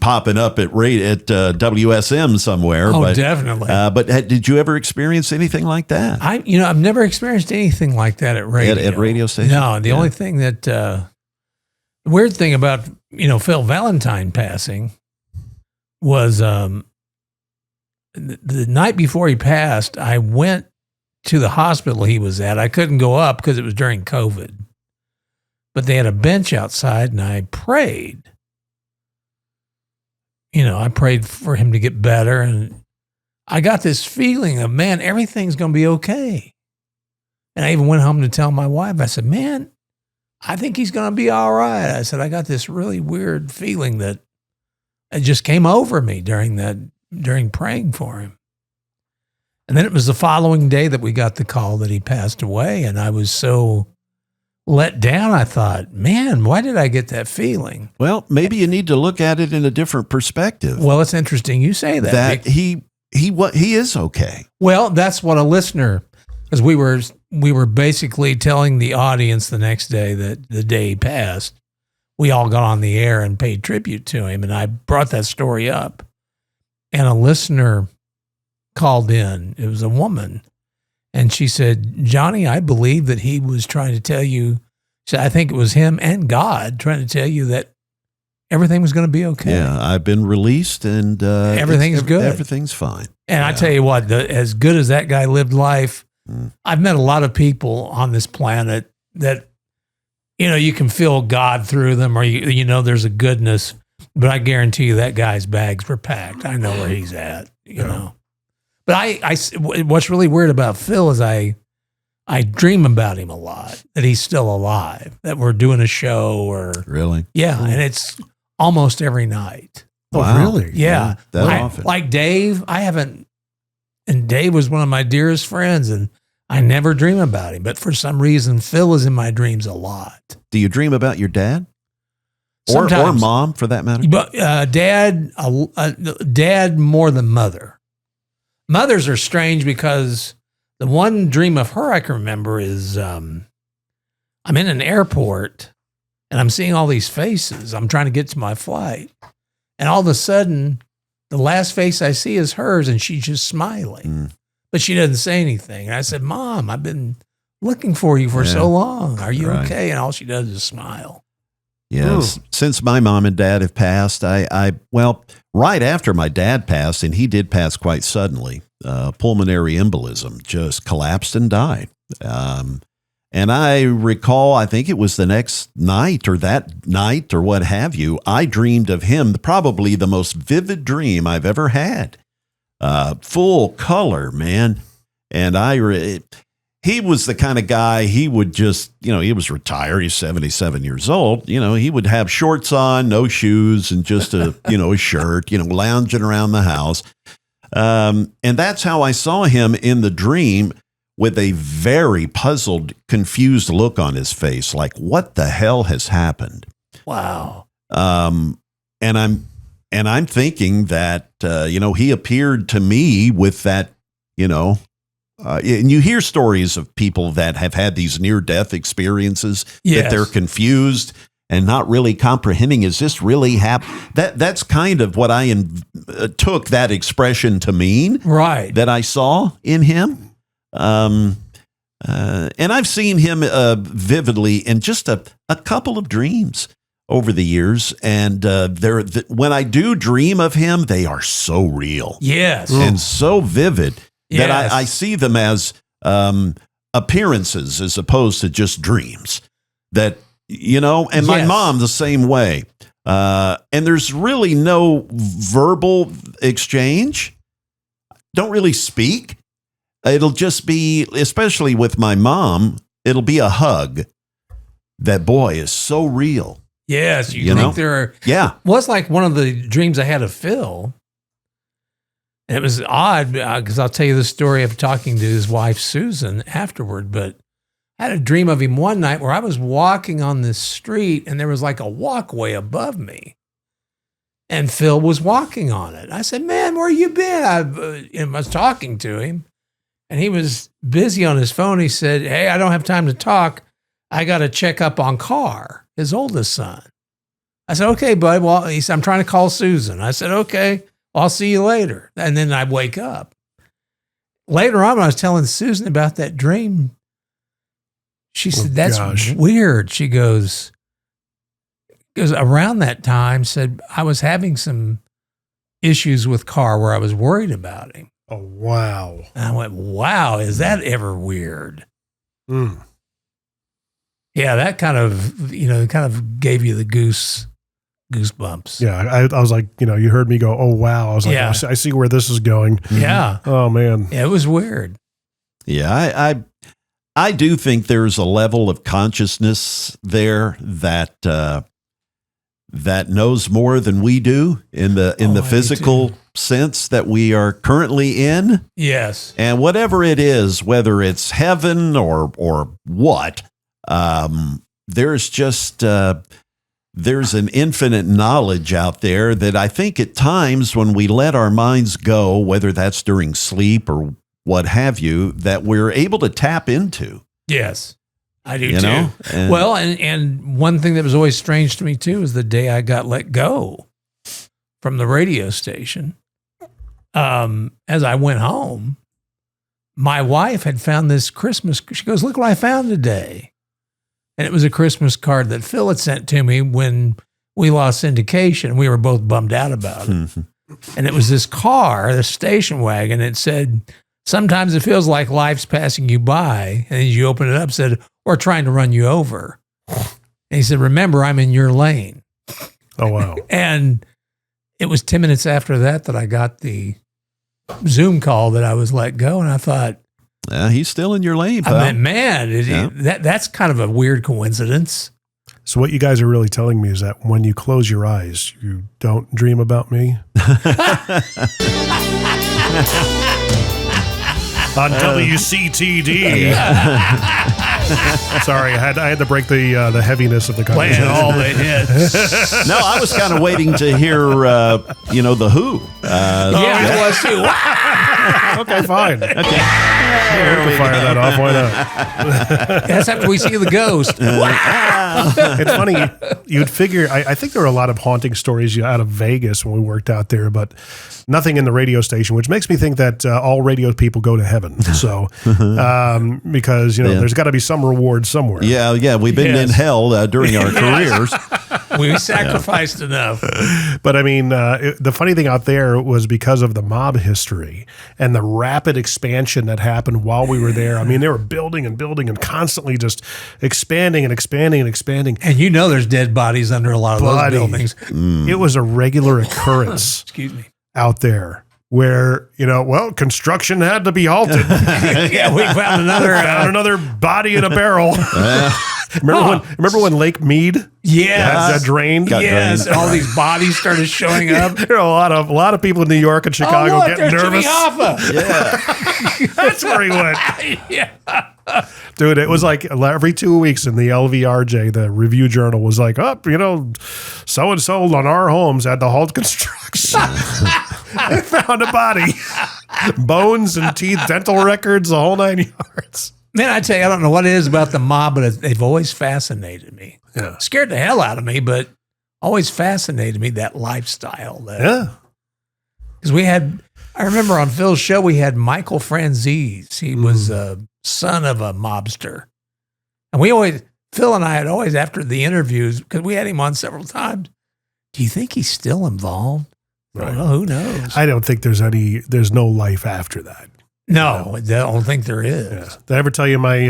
popping up at WSM somewhere. Oh, but, definitely. But did you ever experience anything like that? I've never experienced anything like that at radio. At radio stations? No, the only thing that, the weird thing about, Phil Valentine passing was the night before he passed, I went to the hospital he was at. I couldn't go up because it was during COVID. But they had a bench outside, and I prayed. I prayed for him to get better, and I got this feeling of, man, everything's going to be okay. And I even went home to tell my wife, I said, man, I think he's going to be all right. I said, I got this really weird feeling that it just came over me during praying for him. And then it was the following day that we got the call that he passed away, and I was so let down. I thought, man, why did I get that feeling? Well, maybe you need to look at it in a different perspective. Well, it's interesting you say that. That he is okay. Well, that's what a listener, because we were basically telling the audience the next day that the day he passed, we all got on the air and paid tribute to him, and I brought that story up, and a listener called in. It was a woman. And she said, Johnny, I believe that he was trying to tell you, I think it was him and God trying to tell you that everything was going to be okay. Yeah, I've been released, and everything's good. Everything's fine. And I tell you what, as good as that guy lived life, I've met a lot of people on this planet that, you can feel God through them, or there's a goodness. But I guarantee you that guy's bags were packed. I know where he's at, you know. But what's really weird about Phil is I dream about him a lot, that he's still alive, that we're doing a show or. Really? Yeah. And it's almost every night. Wow. Oh, really? Yeah. That often. Like Dave, and Dave was one of my dearest friends, and I never dream about him. But for some reason, Phil is in my dreams a lot. Do you dream about your dad? Or mom, for that matter? But dad more than mother. Mothers are strange because the one dream of her I can remember is I'm in an airport and I'm seeing all these faces. I'm trying to get to my flight. And all of a sudden, the last face I see is hers, and she's just smiling. But she doesn't say anything. And I said, Mom, I've been looking for you for so long. Are you okay? And all she does is smile. Yes. Since my mom and dad have passed, well, right after my dad passed, and he did pass quite suddenly, pulmonary embolism, just collapsed and died. And I recall, I think it was the next night or that night or what have you, I dreamed of him, probably the most vivid dream I've ever had. Full color, man. And he was the kind of guy, he would just, he was retired. He's 77 years old. He would have shorts on, no shoes, and just a shirt, lounging around the house. And that's how I saw him in the dream, with a very puzzled, confused look on his face. Like, what the hell has happened? Wow. And I'm thinking that, he appeared to me with that, and you hear stories of people that have had these near-death experiences, that they're confused and not really comprehending, is this really happening? That's kind of what I took that expression to mean, right? That I saw in him. And I've seen him vividly in just a couple of dreams over the years, and when I do dream of him, they are so real, and so vivid. That I see them as appearances as opposed to just dreams. That, and my mom the same way. And there's really no verbal exchange. Don't really speak. It'll just be, especially with my mom, it'll be a hug. That boy is so real. Yes, you think there are. Yeah. Well, it's like one of the dreams I had of Phil. And it was odd because I'll tell you the story of talking to his wife, Susan, afterward. But I had a dream of him one night where I was walking on this street and there was like a walkway above me. And Phil was walking on it. I said, man, where you been? I was talking to him and he was busy on his phone. He said, hey, I don't have time to talk. I got to check up on Carr, his oldest son. I said, okay, bud. Well, he said, I'm trying to call Susan. I said, okay. I'll see you later. And then I wake up. Later on, when I was telling Susan about that dream, she said, that's weird. She goes, around that time, said, I was having some issues with Carr where I was worried about him. Oh, wow. And I went, wow, is that ever weird? Yeah, that kind of gave you the goosebumps. Yeah, I was like, you heard me go, oh, wow. I was like, I see where this is going. Yeah. Oh, man. Yeah, it was weird. Yeah, I do think there's a level of consciousness there that knows more than we do in the physical sense that we are currently in. Yes. And whatever it is, whether it's heaven or what, there's just... there's an infinite knowledge out there that I think at times when we let our minds go, whether that's during sleep or what have you, that we're able to tap into. Yes, I do too. Well, and one thing that was always strange to me too is the day I got let go from the radio station. As I went home, my wife had found this Christmas. She goes, look what I found today. And it was a Christmas card that Phil had sent to me when we lost syndication. We were both bummed out about it. And it was this car, the station wagon. It said, sometimes it feels like life's passing you by. And as you open it up, it said, or trying to run you over. And he said, remember, I'm in your lane. Oh, wow. And it was 10 minutes after that I got the Zoom call that I was let go. And I thought, He's still in your lane, pal. I mean, man, that's kind of a weird coincidence. So what you guys are really telling me is that when you close your eyes, you don't dream about me? On WCTD. Sorry, I had to break the heaviness of the conversation. Playing all the hits. No, I was kind of waiting to hear, the Who. I was too. Okay, fine. Okay. Yeah, we can fire that off. Why not? That's after we see the ghost. It's funny. You'd figure, I think there were a lot of haunting stories out of Vegas when we worked out there, but nothing in the radio station, which makes me think that all radio people go to heaven. So, because, there's got to be some reward somewhere. Yeah. We've been in hell during our careers. We sacrificed enough. But I mean, the funny thing out there was because of the mob history and the rapid expansion that happened while we were there. I mean, they were building and building and constantly just expanding and expanding and expanding. And there's dead bodies under a lot of those buildings. It was a regular occurrence. Excuse me. Out there where, construction had to be halted. Yeah, we found another body in a barrel. Remember when Lake Mead? Yes. Got drained? Yes. All these bodies started showing up. There are a lot of people in New York and Chicago getting nervous. Yeah. That's where he went. Yeah. Dude, it was like every 2 weeks in the LVRJ, the Review Journal was like, so-and-so on our homes had to halt construction. They found a body. Bones and teeth, dental records, the whole 9 yards. Man, I tell you, I don't know what it is about the mob, but they've always fascinated me. Yeah. Scared the hell out of me, but always fascinated me, that lifestyle. Because I remember on Phil's show, we had Michael Franzese. He was a son of a mobster. And Phil and I had always, after the interviews, because we had him on several times, do you think he's still involved? Right. I don't know, who knows? I don't think there's no life after that. No, I don't think there is. Yeah. Did I ever tell you my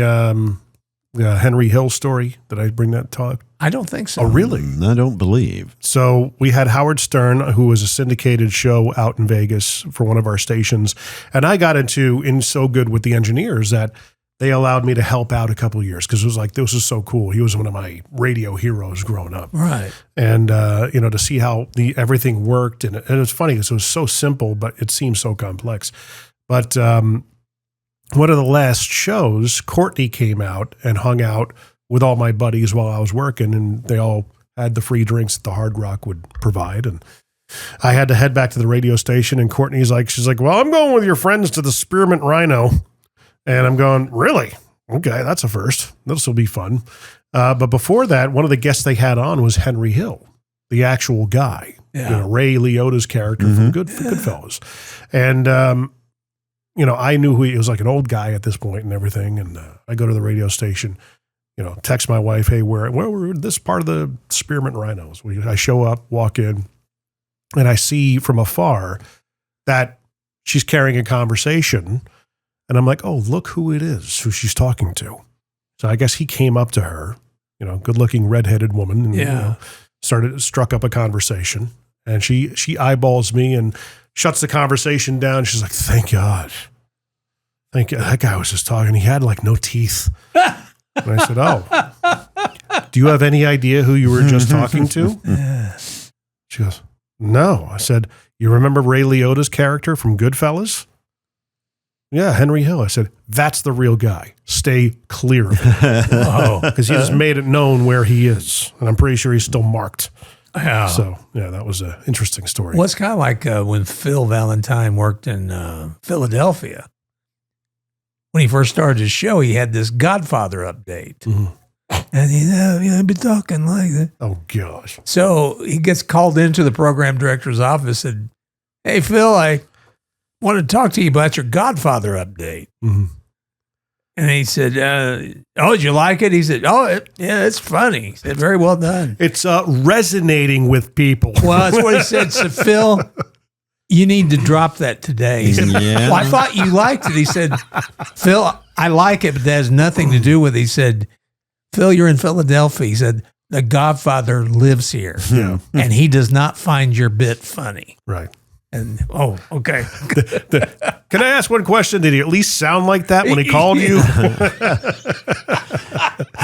Henry Hill story? Did I bring that talk? I don't think so. Oh, really? I don't believe. So we had Howard Stern, who was a syndicated show out in Vegas for one of our stations. And I got in so good with the engineers that they allowed me to help out a couple of years because it was like, this was so cool. He was one of my radio heroes growing up. Right. And, to see how everything worked. And it was funny because it was so simple, but it seemed so complex. But one of the last shows, Courtney came out and hung out with all my buddies while I was working, and they all had the free drinks that the Hard Rock would provide. And I had to head back to the radio station, and she's like, well, I'm going with your friends to the Spearmint Rhino. And I'm going, really? Okay, that's a first. This will be fun. But before that, one of the guests they had on was Henry Hill, the actual guy, Ray Liotta's character from Goodfellas. And, I knew who he was, like an old guy at this point and everything. And I go to the radio station, text my wife, hey, we're in this part of the Spearmint Rhinos. I show up, walk in, and I see from afar that she's carrying a conversation. And I'm like, oh, look who it is, who she's talking to. So I guess he came up to her, good-looking redheaded woman, and struck up a conversation. And she eyeballs me and shuts the conversation down. She's like, thank God. Thank God. That guy was just talking. He had like no teeth. And I said, oh, do you have any idea who you were just talking to? She goes, no. I said, you remember Ray Liotta's character from Goodfellas? Yeah, Henry Hill. I said, that's the real guy. Stay clear of him. Because he just made it known where he is. And I'm pretty sure he's still marked. Yeah. So, that was an interesting story. Well, it's kind of like when Phil Valentine worked in Philadelphia. When he first started his show, he had this Godfather update. Mm-hmm. And he'd be talking like that. Oh, gosh. So he gets called into the program director's office and, hey, Phil, I want to talk to you about your Godfather update. Mm-hmm. And he said, "Oh, did you like it?" He said, "Oh, yeah, it's funny." He said, "Very well done." It's resonating with people. Well, that's what he said. So, Phil, you need to drop that today. He said, Yeah. "Well, I thought you liked it." He said, "Phil, I like it, but that has nothing to do with it." He said, "Phil, you're in Philadelphia." He said, "The Godfather lives here, and he does not find your bit funny." Right. And okay. Can I ask one question? Did he at least sound like that when he called you?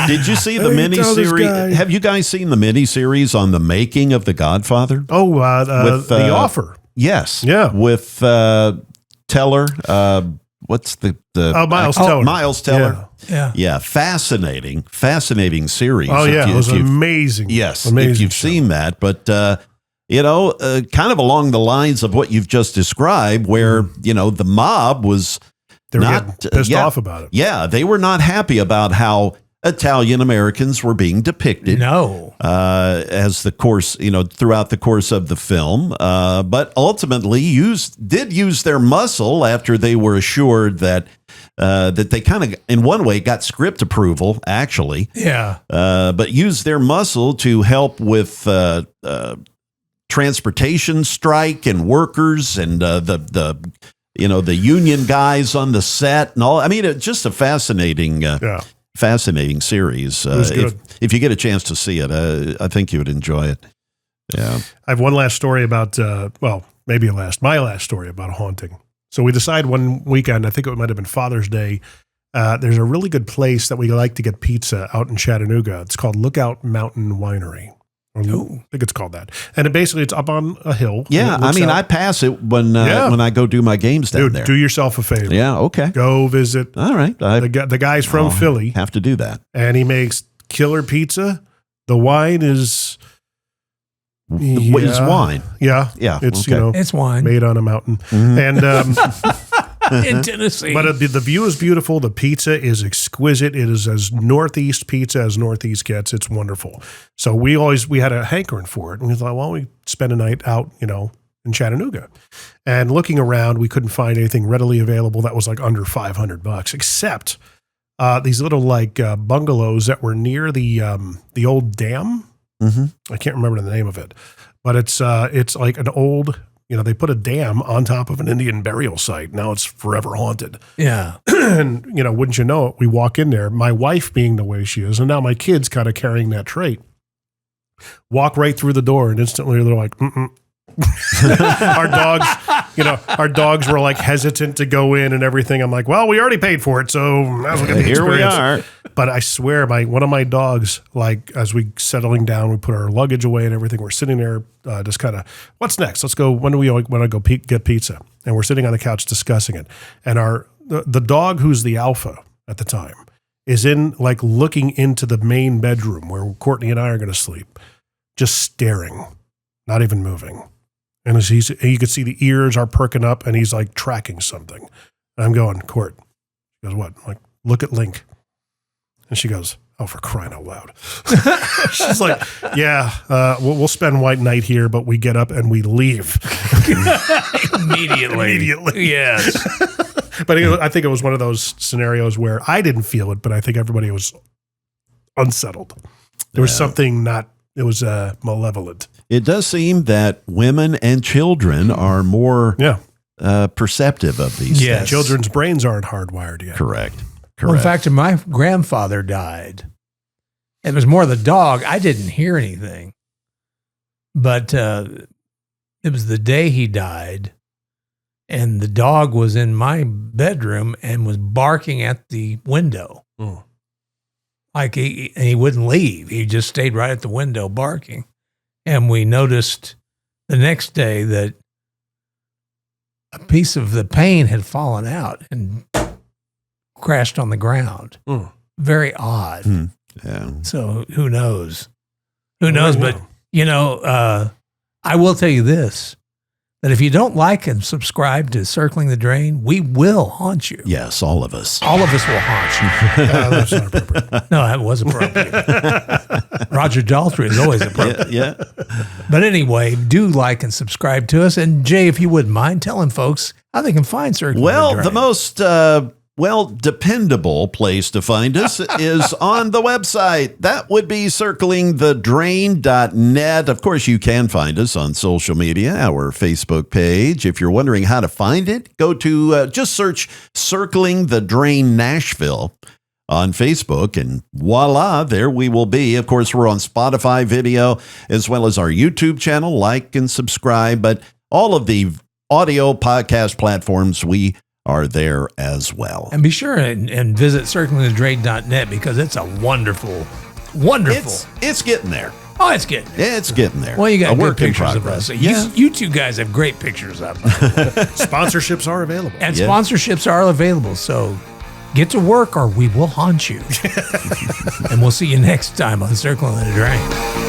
Did you see the Hey, tell this guy. miniseries? Have you guys seen the miniseries on the making of The Godfather? Oh, With, The Offer. Yes. Yeah. With Teller. What's the Miles Teller. Miles Teller. Yeah. Yeah. Fascinating series. Oh, yeah. If It was you've- amazing. Yes. Amazing If you've show. seen that. But, kind of along the lines of what you've just described, where, the mob was They were not getting pissed off about it. Yeah. They were not happy about how Italian Americans were being depicted. No. As the course, throughout the course of the film, but ultimately did use their muscle after they were assured that they kind of, in one way, got script approval, actually. Yeah. But used their muscle to help with transportation strike and workers and the union guys on the set and all. I mean, it's just a fascinating. Fascinating series. was good. If you get a chance to see it, I think you would enjoy it. Yeah. I have one last story about, my last story about a haunting. So we decide one weekend, I think it might have been Father's Day, there's a really good place that we like to get pizza out in Chattanooga. It's called Lookout Mountain Winery. I think it's called that. And it's up on a hill. Yeah, It looks out. I pass it when I go do my games down Dude, there. do yourself a favor. Yeah, okay. Go visit. All right. The guy's from Philly, Have to do that. and he makes killer pizza. The wine is It's wine. Yeah. Yeah, It's, okay. It's wine made on a mountain. And in Tennessee. but the view is beautiful. The pizza is exquisite. It is as Northeast pizza as Northeast gets. It's wonderful. So we had a hankering for it. And we thought, why don't we spend a night out, in Chattanooga? And looking around, we couldn't find anything readily available that was like under $500, except these little bungalows that were near the old dam. Mm-hmm. I can't remember the name of it, but it's like an old, they put a dam on top of an Indian burial site. Now it's forever haunted. yeah. And, wouldn't you know it, we walk in there, my wife being the way she is, and now my kids kind of carrying that trait, walk right through the door and instantly they're like, mm-mm. Our dogs were like hesitant to go in and everything. I'm like, well, we already paid for it, so might as well get the Here we experience. are. But I swear, one of my dogs, as we settling down, we put our luggage away and everything. We're sitting there, just kind of, what's next? Let's go. When do we want to go get pizza? And we're sitting on the couch discussing it. And the dog, who's the alpha at the time, is in looking into the main bedroom where Courtney and I are going to sleep, just staring, not even moving. And you could see the ears are perking up, and he's tracking something. And I'm going, Court. She goes, what? I'm like, look at Link. And she goes, oh, for crying out loud. She's like, yeah, we'll spend white night here, but we get up and we leave. Immediately. Yes. But I think it was one of those scenarios where I didn't feel it, but I think everybody was unsettled. There was something it was malevolent. It does seem that women and children are more perceptive of these Yes. things. Children's brains aren't hardwired yet. Correct. Well, in fact, when my grandfather died, it was more the dog. I didn't hear anything. But it was the day he died, and the dog was in my bedroom and was barking at the window. Mm. He wouldn't leave. He just stayed right at the window barking. And we noticed the next day that a piece of the pane had fallen out and crashed on the ground. Mm. Very odd. Yeah. So who knows? Who knows? Well, But, I will tell you this, that if you don't like and subscribe to Circling the Drain, we will haunt you. Yes, all of us. All of us will haunt you. that's not appropriate. No, that was appropriate. Roger Daltrey is always appropriate. Yeah. But anyway, do like and subscribe to us. And Jay, if you wouldn't mind telling folks how they can find Circling the Well, Drain. the most Well, dependable place to find us is on the website. That would be circlingthedrain.net. Of course, you can find us on social media, our Facebook page. If you're wondering how to find it, go to just search Circling the Drain Nashville on Facebook, and voila, there we will be. Of course, we're on Spotify video as well as our YouTube channel. Like and subscribe, but all of the audio podcast platforms, we are there as well. And be sure and visit circlingthedrain.net because it's a wonderful. It's getting there. Oh, it's getting there. It's getting there. Well, you got a good work in pictures of progress. us. Yeah. You two guys have great pictures up. Sponsorships are available. And sponsorships are available. So get to work or we will haunt you. And we'll see you next time on Circling the Drain.